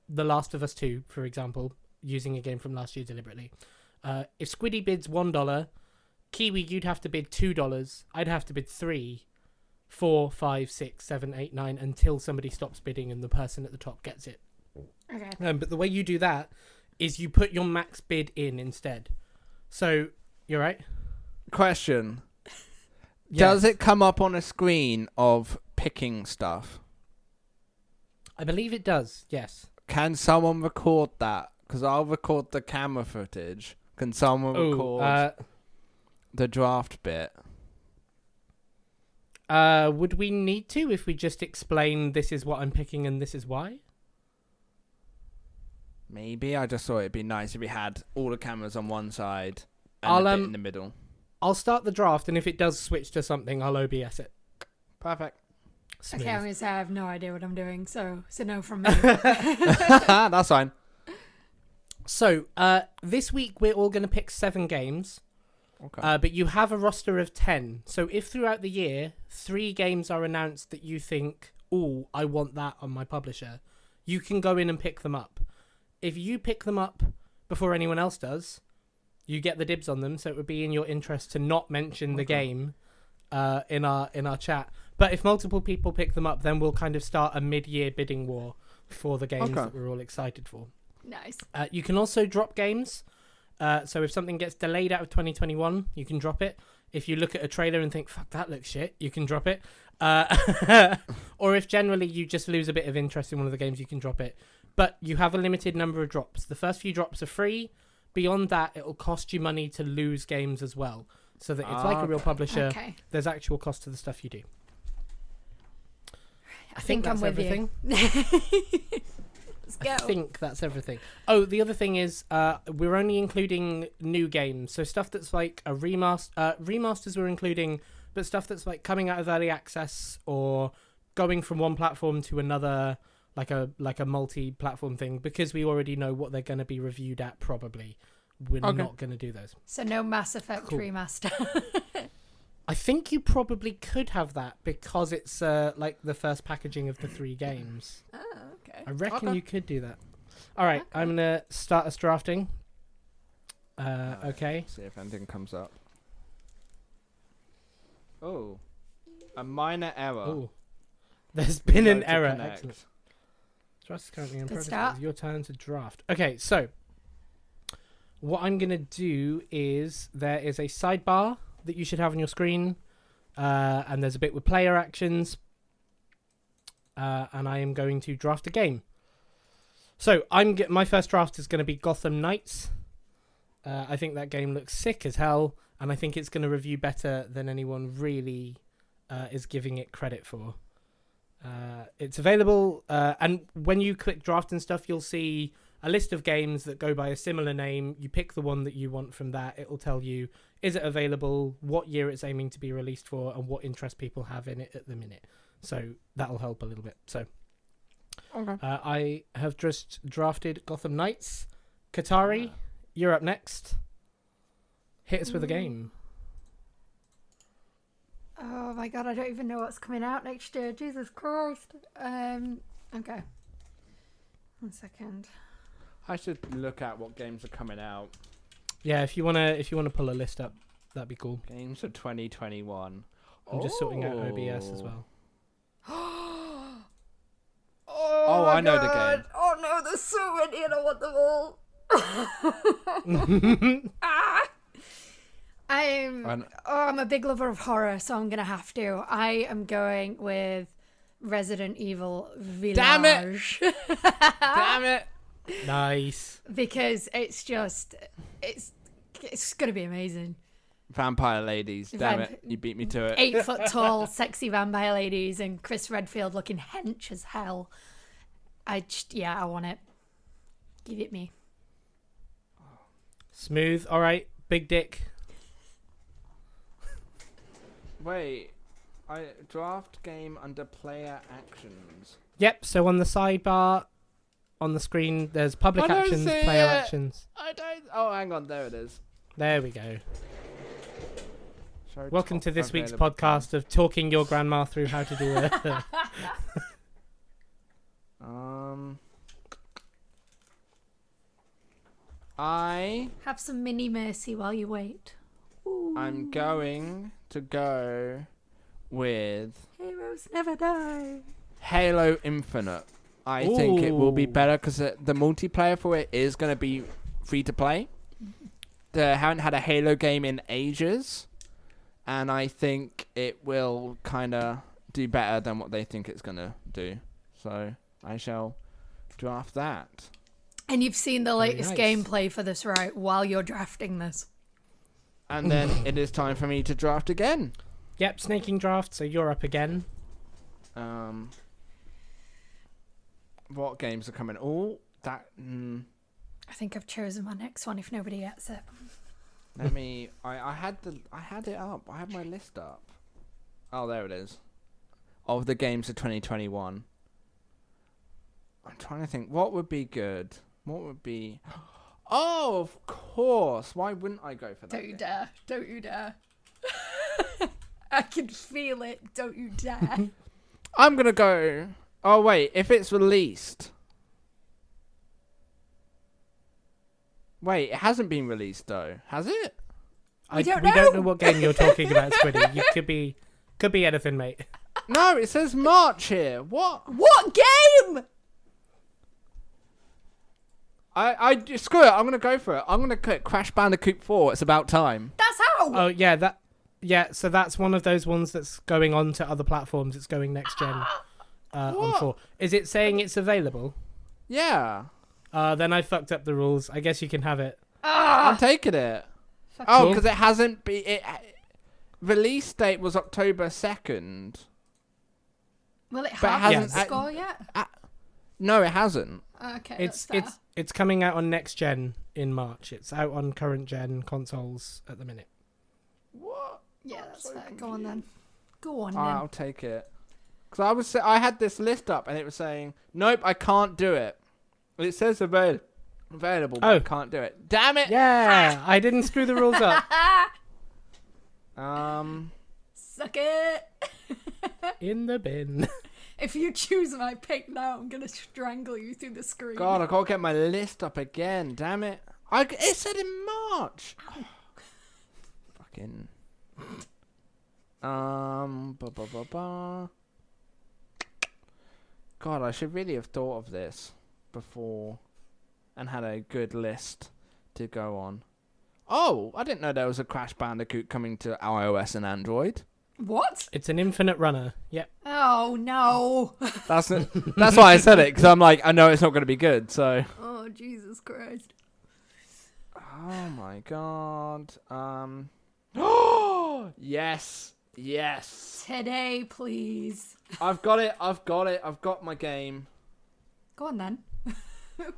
The Last of Us 2, for example, using a game from last year deliberately. If Squiddy bids $1, Kiwi, you'd have to bid $2. I'd have to bid $3, $4, $5, $6, $7, $8, $9 until somebody stops bidding and the person at the top gets it. Okay. But the way you do that is you put your max bid in instead. So, you're right? Question. Yes. Does it come up on a screen of picking stuff? I believe it does, yes. Can someone record that? Because I'll record the camera footage. Can someone record the draft bit? Would we need to if we just explain this is what I'm picking and this is why? Maybe. I just thought it'd be nice if we had all the cameras on one side and a bit in the middle. I'll start the draft, and if it does switch to something, I'll OBS it. Perfect. Smooth. Okay, I'm going to say I have no idea what I'm doing, so no from me. That's fine. So, this week we're all going to pick 7 games, Okay. but you have a roster of 10. So if throughout the year 3 games are announced that you think, oh, I want that on my publisher, you can go in and pick them up. If you pick them up before anyone else does, you get the dibs on them, so it would be in your interest to not mention the game in our chat. But if multiple people pick them up, then we'll kind of start a mid-year bidding war for the games that we're all excited for. Nice. You can also drop games. So if something gets delayed out of 2021, you can drop it. If you look at a trailer and think, fuck, that looks shit, you can drop it. Or if generally you just lose a bit of interest in one of the games, you can drop it. But you have a limited number of drops. The first few drops are free. Beyond that, it'll cost you money to lose games as well. So that it's like a real publisher. Okay. There's actual cost to the stuff you do. I think I'm that's with everything. you. Let's go. I think that's everything. Oh, the other thing is we're only including new games. So stuff that's like a remasters we're including, but stuff that's like coming out of early access or going from one platform to another, like a multi-platform thing, because we already know what they're going to be reviewed at probably. We're not going to do those. So no Mass Effect remaster. I think you probably could have that because it's like the first packaging of the 3 games. Oh, okay. I reckon you could do that. All right, I'm going to start us drafting. Okay. See if anything comes up. Oh. A minor error. Oh. There's been an to error. connect. Excellent. Draft is currently in Good progress. start. It's your turn to draft. Okay, so what I'm going to do is there is a sidebar that you should have on your screen, and there's a bit with player actions, and I am going to draft a game. So my first draft is going to be Gotham Knights. I think that game looks sick as hell, and I think it's going to review better than anyone really is giving it credit for. It's available, and when you click draft and stuff, you'll see a list of games that go by a similar name. You pick the one that you want from that. It will tell you, is it available, what year it's aiming to be released for, and what interest people have in it at the minute. So that'll help a little bit. So Okay. I have just drafted Gotham Knights. Katari, you're up next. Hit us with a game. Oh my god, I don't even know what's coming out next year. Jesus Christ. Okay. 1 second. I should look at what games are coming out. Yeah, if you wanna pull a list up, that'd be cool. Games for 2021. I'm just sorting out OBS as well. Oh, I know the game. Oh no, there's so many and I want them all. I'm a big lover of horror, so I'm gonna have to. I am going with Resident Evil Village. Damn it! Damn it! Nice. Because it's gonna be amazing. Vampire ladies. Damn it. You beat me to it. 8 foot tall, sexy vampire ladies, and Chris Redfield looking hench as hell. I want it. Give it me. Smooth. All right. Big dick. Wait. Draft game under player actions. Yep. So on the sidebar, on the screen, there's public actions, player actions. I don't. Oh, hang on. There it is. There we go. Show Welcome top to this week's available podcast of talking your grandma through how to do it. I Have some mini mercy while you wait. Ooh. I'm going to go with Heroes never die. Halo Infinite. I think it will be better because the multiplayer for it is going to be free to play. They haven't had a Halo game in ages, and I think it will kind of do better than what they think it's going to do. So I shall draft that. And you've seen the latest nice. gameplay for this, right? While you're drafting this. And then it is time for me to draft again. Yep, snaking draft, so you're up again. What games are coming? Oh, that. I think I've chosen my next one if nobody gets it. Let me. I had it up. I had my list up. Oh, there it is. Of the games of 2021. I'm trying to think. What would be good? What would be? Oh, of course. Why wouldn't I go for that? Don't you dare. Don't you dare. I can feel it. Don't you dare. I'm going to go. Oh, wait. If it's released. Wait, it hasn't been released, though. Has it? We don't know what game you're talking about, Squiddy. You could be anything, mate. No, it says March here. What? What game? Screw it. I'm going to go for it. I'm going to click Crash Bandicoot 4. It's about time. That's how. Oh, yeah, so that's one of those ones that's going on to other platforms. It's going next gen on 4. Is it saying it's available? Yeah. Then I fucked up the rules. I guess you can have it. I'm taking it. Oh, because it hasn't been... Release date was October 2nd. Will it But it have hasn't- the score yet? No, it hasn't. Okay, that's fair. It's coming out on next gen in March. It's out on current gen consoles at the minute. What? Yeah, that's fair. Go on then. Go on then. I'll take it. Because I had this list up and it was saying, nope, I can't do it. It says available, but I can't do it. Damn it! Yeah, I didn't screw the rules up. Suck it. In the bin. If you choose my pick now, I'm gonna strangle you through the screen. God, I gotta get my list up again. Damn it! It said in March. Fucking. God, I should really have thought of this before, and had a good list to go on. Oh, I didn't know there was a Crash Bandicoot coming to iOS and Android. What? It's an infinite runner. Yep. Oh no. That's why I said it, because I'm like, I know it's not going to be good. So. Oh Jesus Christ. Oh my God. Oh yes. Today, please. I've got it. I've got my game. Go on then.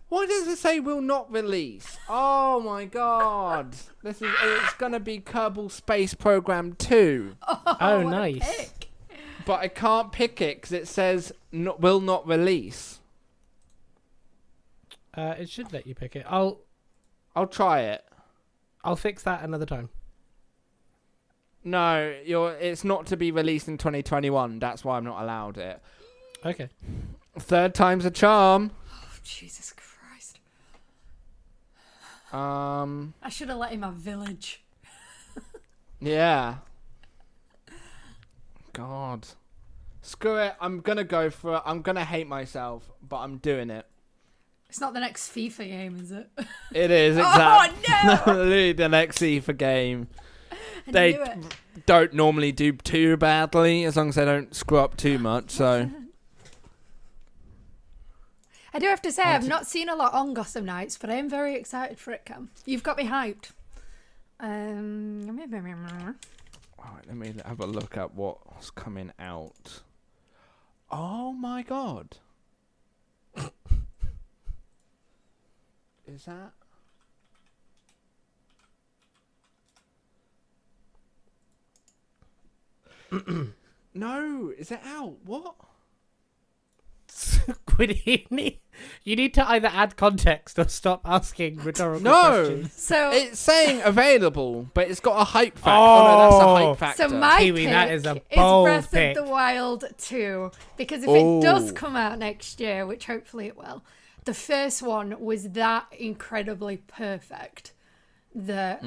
Why does it say will not release? Oh my God. It's gonna be Kerbal Space Program 2. Oh, what a nice. pick. But I can't pick it because it says will not release. It should let you pick it. I'll try it. I'll fix that another time. No, it's not to be released in 2021. That's why I'm not allowed it. Okay. Third time's a charm. Oh, Jesus Christ. I should have let him have Village. Yeah. God. Screw it. I'm going to go for it. I'm going to hate myself, but I'm doing it. It's not the next FIFA game, is it? It is, exactly. Oh, no! Literally the next FIFA game. I They knew it. don't normally do too badly, as long as they don't screw up too much, so... I do have to say, I've not seen a lot on Gotham Knights, but I am very excited for it, Cam. You've got me hyped. Alright, let me have a look at what's coming out. Oh my god. Is that... No, is it out? What? Squidini, you need to either add context or stop asking rhetorical No! questions. So It's saying available, but it's got a hype factor. Oh, no, that's a hype factor. So my Kiwi, pick that is a is bold Breath pick. of the Wild 2. Because if it does Oh. come out next year, which hopefully it will, the first one was that incredibly perfect that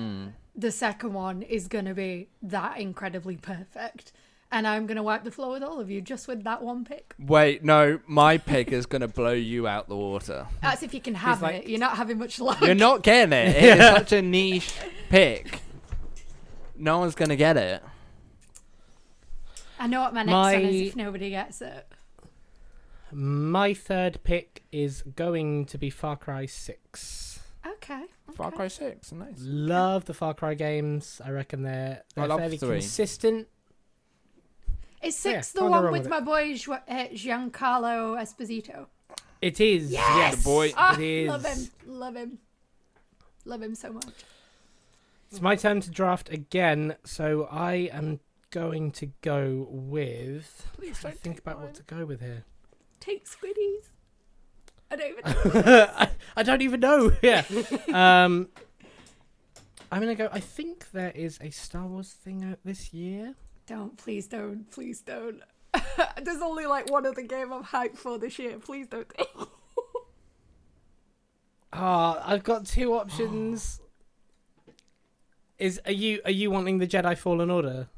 the second one is going to be that incredibly perfect. And I'm going to wipe the floor with all of you just with that one pick. Wait, no, my pick is going to blow you out the water. That's if you can have like- it. You're not having much luck. You're not getting it. It's such a niche pick. No one's going to get it. I know what my next one is if nobody gets it. My third pick is going to be Far Cry 6. Okay. Far Cry 6, nice. Love the Far Cry games. I reckon they're I love fairly 3. consistent. Is Yeah, 6 the can't go one wrong with with my boy Giancarlo Esposito? It is. Yes! Yes, boy. Ah, it is. Love him. Love him. Love him so much. It's my turn to draft again, so I am going to go with... Please don't think take about what to go with here. Take Squiddies. I don't even know. I don't even know. Yeah. I'm going to go... I think there is a Star Wars thing out this year. Please don't. There's only like one other game I'm hyped for this year. Please don't. I've got two options. Are you wanting the Jedi Fallen Order?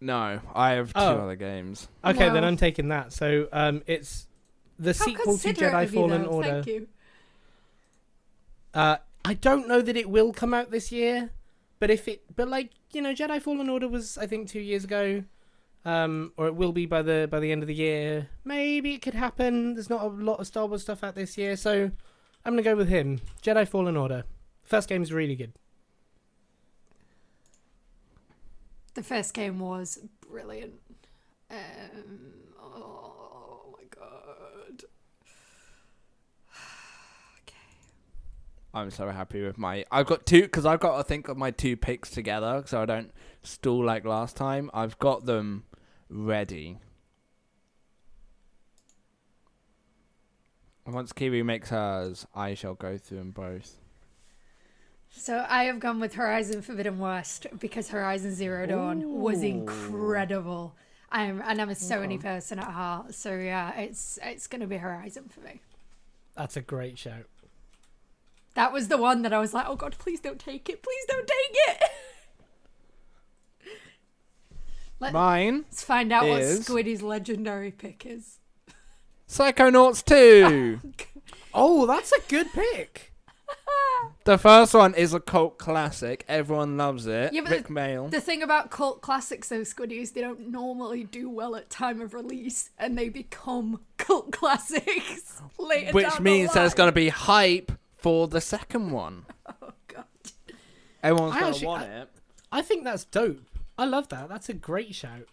No, I have 2 other games. Okay, No. then I'm taking that. So it's the How sequel to considerate Jedi of you, Fallen though. Order. Thank you. I don't know that it will come out this year, but Jedi Fallen Order was, I think, 2 years ago, or it will be by the end of the year. Maybe it could happen. There's not a lot of Star Wars stuff out this year, so I'm gonna go with him. Jedi Fallen Order. First game's really good. The first game was brilliant. Oh my god. I'm so happy with I've got 2, because I've got to think of my 2 picks together, so I don't stall like last time. I've got them ready. And once Kiwi makes hers, I shall go through them both. So I have gone with Horizon Forbidden West because Horizon Zero Dawn was incredible. I'm a Sony person at heart, so yeah, it's gonna be Horizon for me. That's a great shout. That was the one that I was like, oh god, please don't take it, please don't take it. Mine Let's find out what is- Squiddy's legendary pick is. Psychonauts 2! Oh, that's a good pick. The first one is a cult classic. Everyone loves it. Yeah, but Rick Mail. The thing about cult classics, though, Squiddy, is they don't normally do well at time of release, and they become cult classics later Which down means the there's line. going to be hype for the second one. Oh god. Everyone's I going to actually- want it. I think that's dope. I love that. That's a great shout.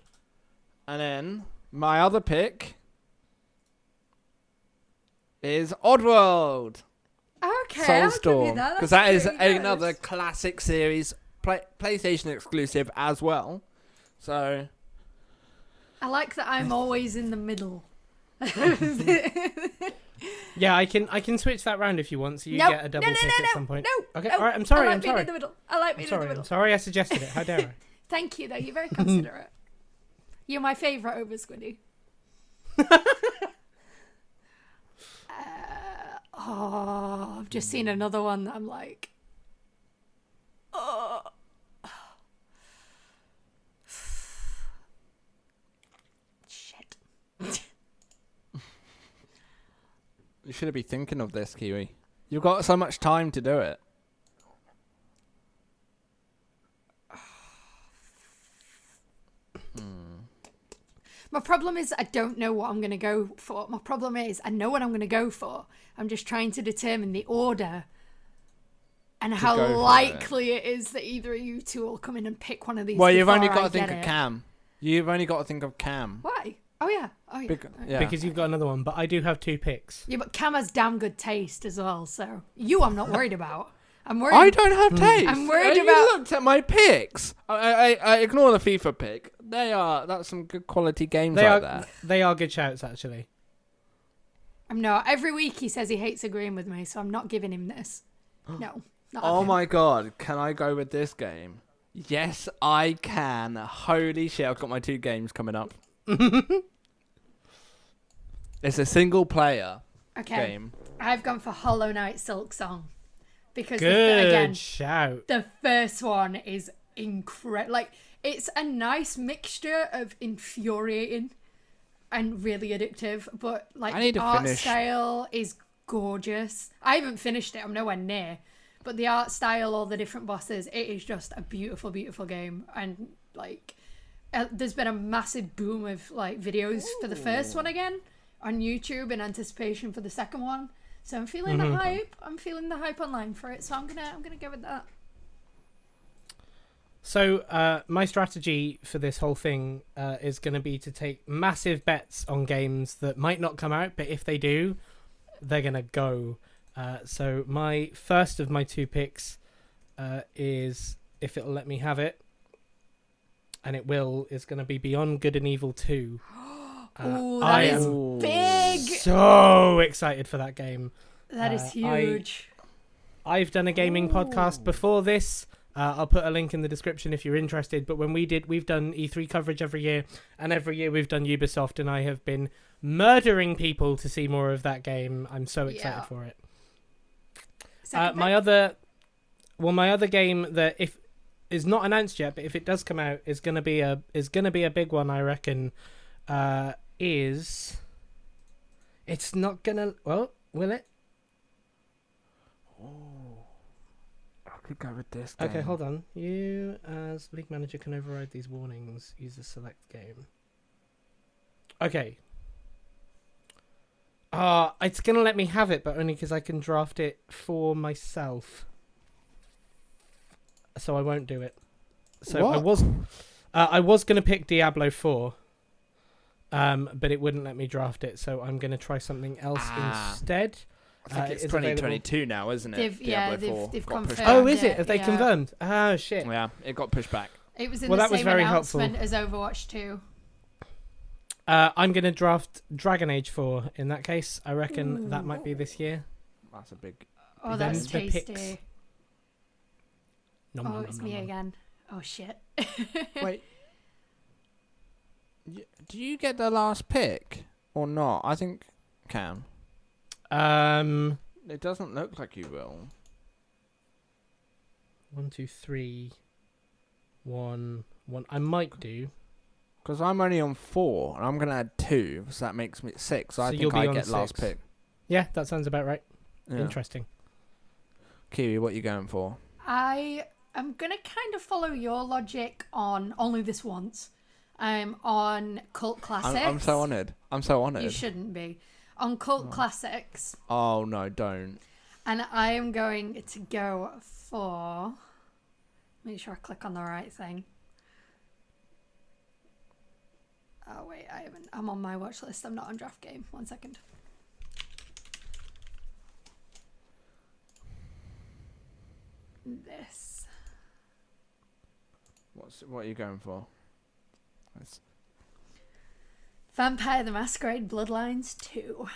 And then my other pick is Oddworld. Okay, I'll give you Soulstorm. that. Because That's that is pretty good. another classic series, PlayStation exclusive as well. So I like that I'm always in the middle. Yeah, I can switch that round if you want, so you No, get a double no, pick at some point. No. Okay, no. all right. I'm sorry. I like I'm being sorry. in the middle. I like I'm being in sorry. the I'm middle. sorry. I suggested it. How dare I? Thank you, though. You're very considerate. You're my favourite over Squiddy. I've just seen another one that I'm like, oh. Shit. You should be thinking of this, Kiwi. You've got so much time to do it. My problem is I don't know what I'm going to go for. My problem is I know what I'm going to go for. I'm just trying to determine the order and how go for likely it is that either of you two will come in and pick one of these. Well, you've only before got I to think get of it. Cam. You've only got to think of Cam. Why? Oh yeah. Oh yeah. Yeah. Because you've got another one, but I do have 2 picks. Yeah, but Cam has damn good taste as well. So I'm not worried about. I'm worried. I don't have taste. I'm worried You about- looked at my picks. I ignore the FIFA pick. That's some good quality games They right are there. they are good shouts actually. I'm not. Every week he says he hates agreeing with me, so I'm not giving him this. No. Not Oh happening. my god, can I go with this game? Yes, I can. Holy shit, I've got my 2 games coming up. It's a single player Okay. game. I've gone for Hollow Knight Silk Song. Because Good again, shout. the first one is incredible. Like, it's a nice mixture of infuriating and really addictive, but like I need the to art finish. style is gorgeous. I haven't finished it. I'm nowhere near, but the art style, all the different bosses, it is just a beautiful, beautiful game. And like, there's been a massive boom of like videos for the first one again on YouTube in anticipation for the second one. So I'm feeling the hype. I'm feeling the hype online for it. So I'm gonna go with that. So my strategy for this whole thing is going to be to take massive bets on games that might not come out, but if they do, they're going to go. So my first of my 2 picks is, if it'll let me have it, and it will, is going to be Beyond Good and Evil 2. Ooh, I that is am big. so excited for that game. That is huge. I've done a gaming podcast before this. I'll put a link in the description if you're interested. But we've done E3 coverage every year, and every year we've done Ubisoft, and I have been murdering people to see more of that game. I'm so excited for it. My other game that if is not announced yet, but if it does come out, is gonna be a big one, I reckon. It's not gonna. Well, will it? I could go with this game. Okay, hold on. You, as League Manager, can override these warnings. Use the select game. Okay. It's going to let me have it, but only because I can draft it for myself. So I won't do it. So What? I was going to pick Diablo 4, but it wouldn't let me draft it, so I'm going to try something else instead. I think it's it's 2022 now, isn't it? They've got pushed confirmed. back. Oh, is it? Have they Yeah. confirmed? Oh, shit. Yeah, it got pushed back. It was in Well, the that was same very helpful. announcement as Overwatch 2. I'm going to draft Dragon Age 4 in that case. I reckon that might be this year. That's a big... Oh, Then that's the picks. tasty. Nom, Oh, nom, it's nom, me nom. again. Oh, shit. Wait. Do you get the last pick or not? I think Cam. It doesn't look like you will. 1, 2, 3, 1, 1. I might do. Because I'm only on 4, and I'm going to add 2, so that makes me 6. So I So think you'll be I on get last 6. pick. Yeah, that sounds about right. Yeah. Interesting. Kiwi, what are you going for? I am going to kind of follow your logic on only this once. On cult classics. I'm so honoured. I'm so honoured. You shouldn't be. On cult classics. Oh, no, don't. And I am going to go for... Make sure I click on the right thing. Oh, wait, I haven't. I'm on my watch list. I'm not on draft game. 1 second. This. What are you going for? Vampire the Masquerade Bloodlines 2.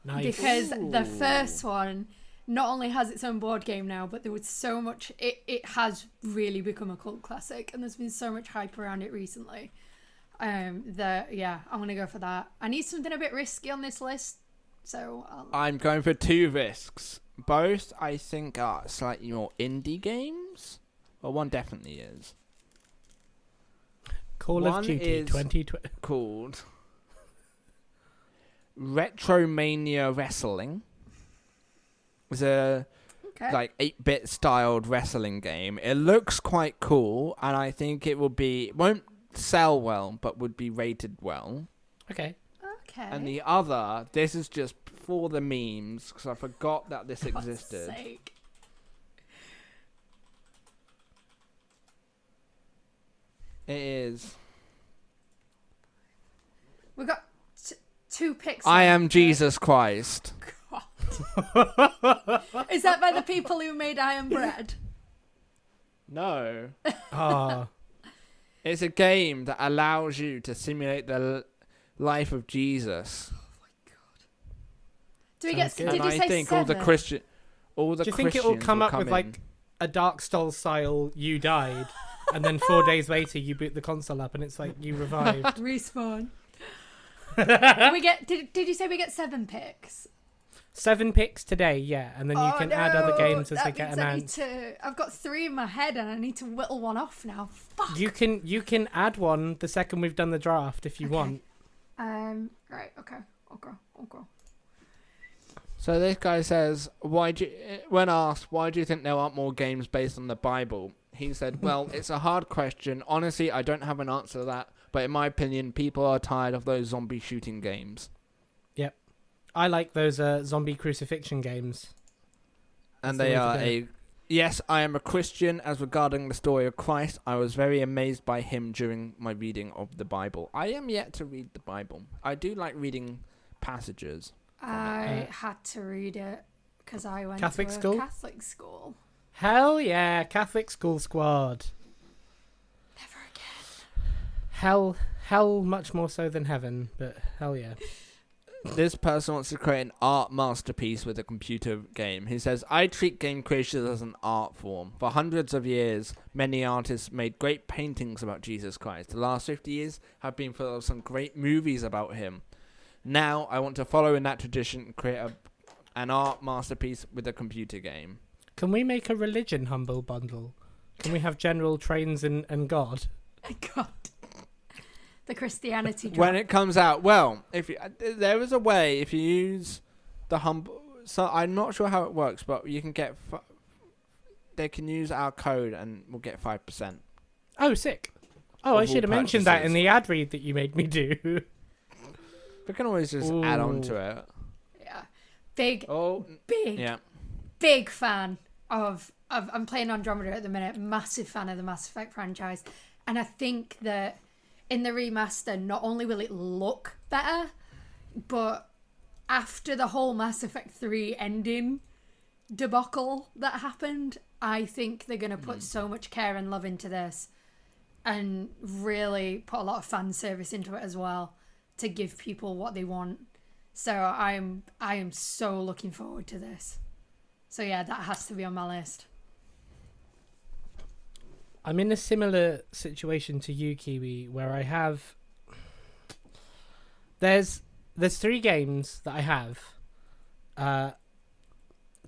Nice. Because the Ooh. first one not only has its own board game now, but there was so much. It has really become a cult classic, and there's been so much hype around it recently. I'm gonna go for that. I need something a bit risky on this list, so I'm going for 2 risks. Both, I think, are slightly more indie games. Well, one definitely is. Call One of Duty is 2020. Called Retromania Wrestling. It's a okay. like 8-bit styled wrestling game. It looks quite cool, and I think it won't sell well, but would be rated well. Okay. Okay. And the other, this is just for the memes, because I forgot that this God's existed. sake. It is. We've got 2 picks. I left. Am Jesus Christ. Is that by the people who made I Am Bread? No. Ah. It's a game that allows you to simulate the life of Jesus. Do we get? Sounds good. Did And you I say think 7? all the Christian, all the Do you think Christians it will come will up with in. like a Dark Souls style "You died," and then 4 days later you boot the console up and it's like you revived? Respawn. Do we get? Did you say we get 7 picks? 7 picks today, yeah, and then you can add other games as That they get means I need announced. I've got 3 in my head and I need to whittle one off now. Fuck. You can add one the second we've done the draft if you Okay. want. Right. Okay. I'll go. So this guy says, when asked, why do you think there aren't more games based on the Bible? He said, well, it's a hard question. Honestly, I don't have an answer to that. But in my opinion, people are tired of those zombie shooting games. Yep. I like those zombie crucifixion games. And That's the they way to are go. yes, I am a Christian. As regarding the story of Christ, I was very amazed by him during my reading of the Bible. I am yet to read the Bible. I do like reading passages. I had to read it because I went Catholic to a school? Catholic school. Hell yeah, Catholic school squad. Never again. Hell much more so than heaven, but hell yeah. This person wants to create an art masterpiece with a computer game. He says, I treat game creation as an art form. For hundreds of years, many artists made great paintings about Jesus Christ. The last 50 years have been full of some great movies about him. Now, I want to follow in that tradition and create an art masterpiece with a computer game. Can we make a religion humble bundle? Can we have general trains and God? God. The Christianity drop. When it comes out, well, if you, there is a way if you use the humble. So I'm not sure how it works, but you can get. They can use our code and we'll get 5%. Oh, sick. Oh, I Of all should have mentioned that in purchases. the ad read that you made me do. We can always just add on Ooh. to it. Yeah. Big Oh, yeah. big fan of I'm playing Andromeda at the minute, massive fan of the Mass Effect franchise, and I think that in the remaster not only will it look better, but after the whole Mass Effect 3 ending debacle that happened, I think they're going to put so much care and love into this and really put a lot of fan service into it as well to give people what they want. So I am so looking forward to this. So yeah, that has to be on my list. I'm in a similar situation to you, Kiwi, where I have... There's 3 games that I have.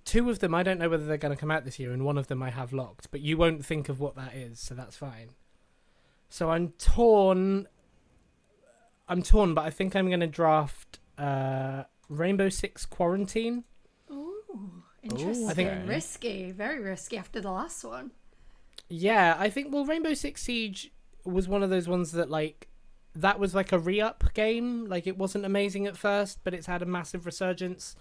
2 of them, I don't know whether they're going to come out this year, and 1 of them I have locked, but you won't think of what that is, so that's fine. So I'm torn, but I think I'm going to draft Rainbow Six Quarantine. Ooh, interesting. I think- Risky, very risky after the last one. Yeah, I think, well, Rainbow Six Siege was one of those ones that, like, that was like a re-up game. Like, it wasn't amazing at first, but it's had a massive resurgence.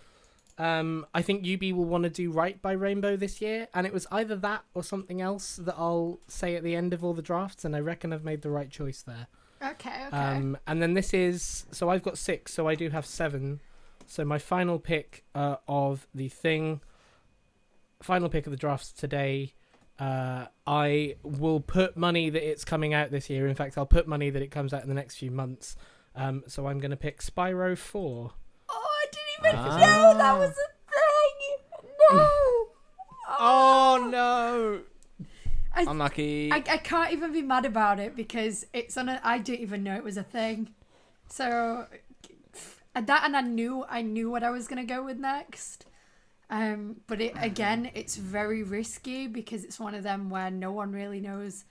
I think UB will want to do right by Rainbow this year, and it was either that or something else that I'll say at the end of all the drafts, and I reckon I've made the right choice there. Okay. And then this is... So I've got 6, so I do have 7. So my final pick of the thing... Final pick of the drafts today... I will put money that it's coming out this year. In fact, I'll put money that it comes out in the next few months. So I'm going to pick Spyro 4. Oh, I didn't No, that was a thing. No. Oh no. I- Unlucky. I can't even be mad about it because it's on I didn't even know it was a thing. So that, and I knew what I was gonna go with next. But it's very risky because it's one of them where no one really knows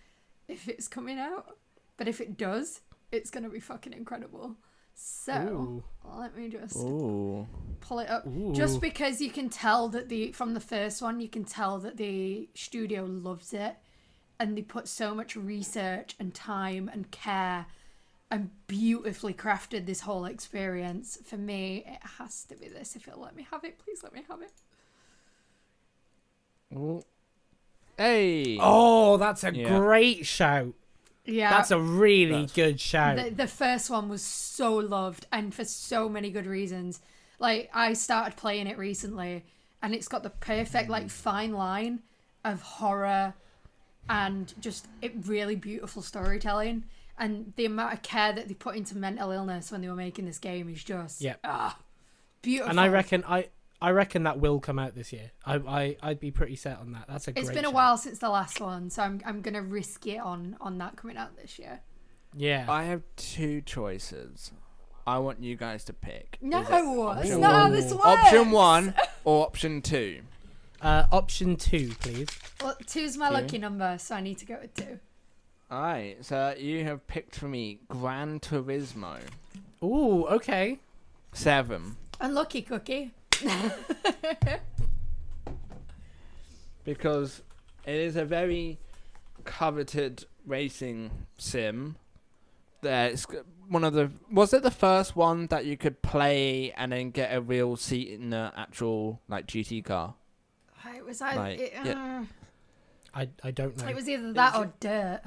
if it's coming out. But if it does, it's gonna be fucking incredible. So let me just pull it up. Ooh. Just because you can tell that from the first one, you can tell that the studio loves it. And they put so much research and time and care and beautifully crafted this whole experience. For me, it has to be this. If it'll let me have it, please let me have it. Ooh. Hey. Oh, that's a great shout. Yeah. That's a really good shout. The first one was so loved and for so many good reasons. Like, I started playing it recently and it's got the perfect, like, fine line of horror and just really beautiful storytelling, and the amount of care that they put into mental illness when they were making this game is just beautiful. And I reckon that will come out this year. I'd be pretty set on that. That's a great It's been a while since the last one, so I'm gonna risk it on that coming out this year. Yeah. I have two choices. I want you guys to pick. No, Is it's it not how this works. option 1 or option 2? Option 2, please. Well, 2's my lucky number, so I need to go with 2. Alright, so you have picked for me Gran Turismo Ooh, okay. 7. Unlucky cookie. Because it is a very coveted racing sim. It's one of the... Was it the first one that you could play and then get a real seat in the actual, like, GT car? It was I don't know. It was either that or dirt.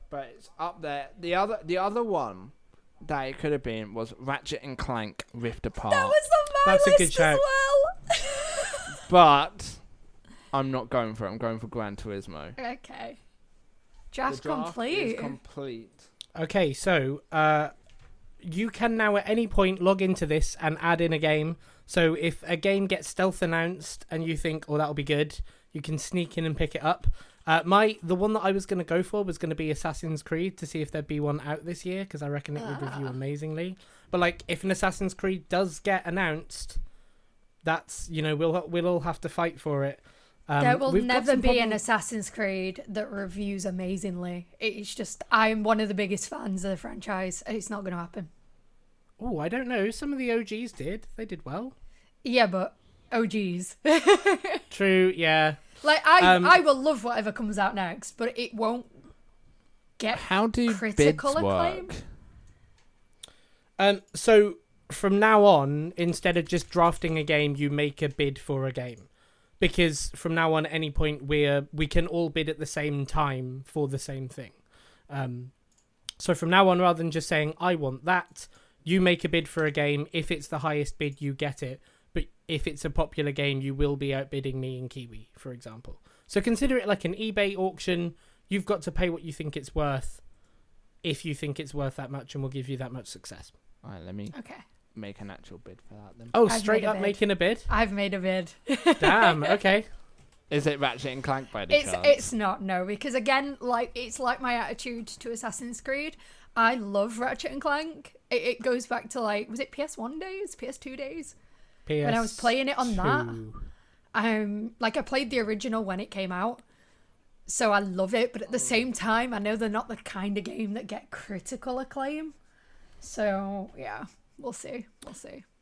But it's up there. The other one that it could have been was Ratchet and Clank Rift Apart. That was on my That's a list good shout. as well. But I'm not going for it. I'm going for Gran Turismo. Okay. The Draft draft complete. is complete. Okay, so you can now at any point log into this and add in a game. So if a game gets stealth announced and you think, oh, that'll be good, you can sneak in and pick it up. The one that I was going to go for was going to be Assassin's Creed to see if there'd be one out this year because I reckon it would review amazingly. But like, if an Assassin's Creed does get announced, that's, you know, we'll all have to fight for it. There will never be an Assassin's Creed that reviews amazingly. It's just, I'm one of the biggest fans of the franchise. It's not going to happen. Oh, I don't know. Some of the OGs did. They did well. Yeah, but OGs. True, yeah. Like, I will love whatever comes out next, but it won't get How do critical bids acclaim. work? So from now on, instead of just drafting a game, you make a bid for a game. Because from now on, at any point, we can all bid at the same time for the same thing. So from now on, rather than just saying, I want that, you make a bid for a game. If it's the highest bid, you get it. But if it's a popular game, you will be outbidding me and Kiwi, for example. So consider it like an eBay auction. You've got to pay what you think it's worth if you think it's worth that much, and we'll give you that much success. All right, let me Okay. make an actual bid for that then. Oh, I've straight made a up bid. making a bid? I've made a bid. Damn, okay. Is it Ratchet and Clank by the chance? It's not, no, because again, like, it's like my attitude to Assassin's Creed. I love Ratchet and Clank. It goes back to, like, was it PS1 days, PS2 days? When I was playing it on that. Like, I played the original when it came out, so I love it, but at the same time, I know they're not the kind of game that get critical acclaim. So, yeah, we'll see.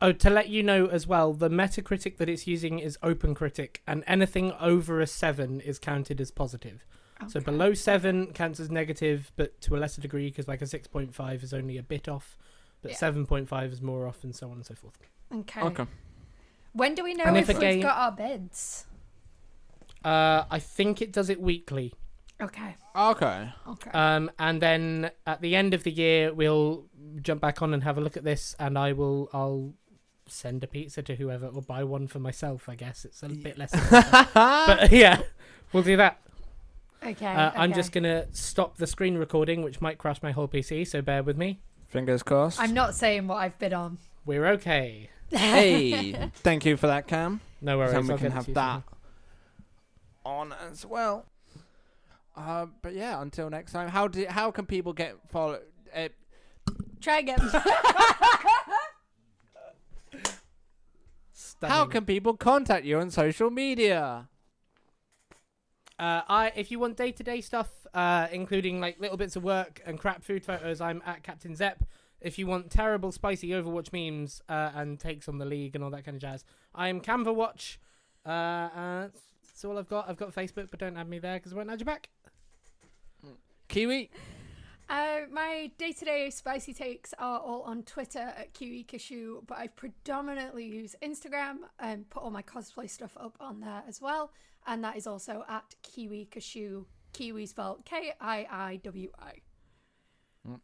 Oh, to let you know as well, the Metacritic that it's using is OpenCritic, and anything over a 7 is counted as positive. Okay. So below 7 counts as negative, but to a lesser degree, because like a 6.5 is only a bit off, but 7.5 is more off, and so on and so forth. Okay. When do we know And if if a we've game- got our bids? I think it does it weekly. Okay. And then at the end of the year, we'll jump back on and have a look at this, and I'll send a pizza to whoever, or buy one for myself. I guess it's a bit less, but yeah, we'll do that. Okay. I'm just gonna stop the screen recording, which might crash my whole PC, so bear with me. Fingers crossed. I'm not saying what I've been on. We're okay. Hey, thank you for that, Cam. No worries. Then we I'll can get it have to you that on as well. But yeah, until next time. How can people get follow? Try again. Stunning. How can people contact you on social media? If you want day-to-day stuff, including like little bits of work and crap food photos, I'm at Captain Zepp. If you want terrible, spicy Overwatch memes and takes on the league and all that kind of jazz, I'm CanvaWatch. That's all I've got. I've got Facebook, but don't add me there because I won't add you back. Kiwi. My day-to-day spicy takes are all on Twitter at KiwiCashew, but I predominantly use Instagram and put all my cosplay stuff up on there as well. And that is also at KiwiCashew, Kiwi spelled Kiiwi.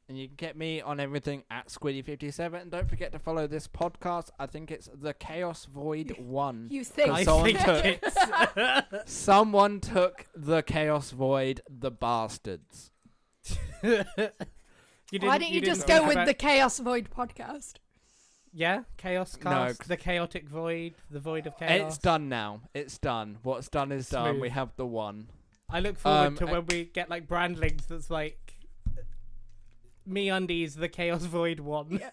And you can get me on everything at Squiddy57. And don't forget to follow this podcast. I think it's the Chaos Void 1. You think? I Someone think took- it's... Someone took the Chaos Void, the bastards. Why don't you just go with the Chaos Void podcast? Yeah, Chaos No, Cast, the Chaotic Void, the Void of Chaos. It's done now. It's done. What's done is done. Smooth. We have the one. I look forward to when we get like brand links that's like MeUndies, the Chaos Void 1. Yeah.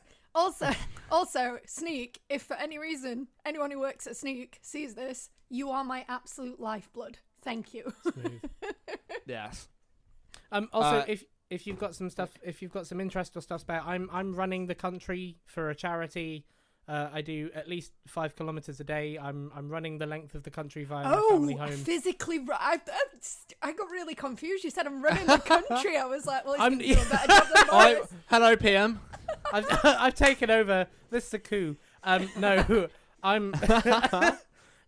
Also, Sneak, if for any reason anyone who works at Sneak sees this, you are my absolute lifeblood. Thank you. Smooth. Yes. Also, if you've got some stuff, if you've got some interest or stuff spare, I'm running the country for a charity. I do at least 5 kilometers a day. I'm running the length of the country via my family home. Physically, I got really confused. You said I'm running the country. I was like, well, he's I'm- going to do a better job than Boris. Hello, PM. I've taken over. This is a coup. No, I'm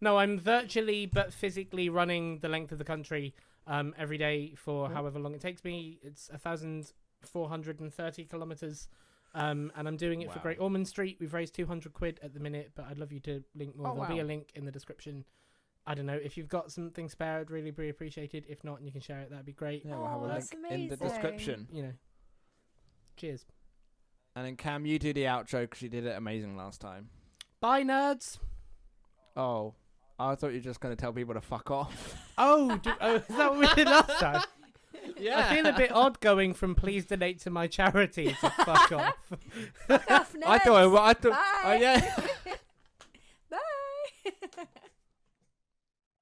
no, I'm virtually but physically running the length of the country every day for however long it takes me. It's 1,430 kilometers. And I'm doing it for Great Ormond Street. We've raised 200 quid at the minute, but I'd love you to link more. There'll be a link in the description. I don't know. If you've got something spare, I'd really be appreciated. If not, and you can share it, that'd be great. Yeah, we'll have a that's link in the amazing. description. You know. Cheers. And then Cam, you do the outro because you did it amazing last time. Bye, nerds. Oh, I thought you were just going to tell people to fuck off. Oh, is that what we did last time? Yeah. I feel a bit odd going from please donate to my charity to fuck off. Fuck off, I thought. nerds. Oh, yeah.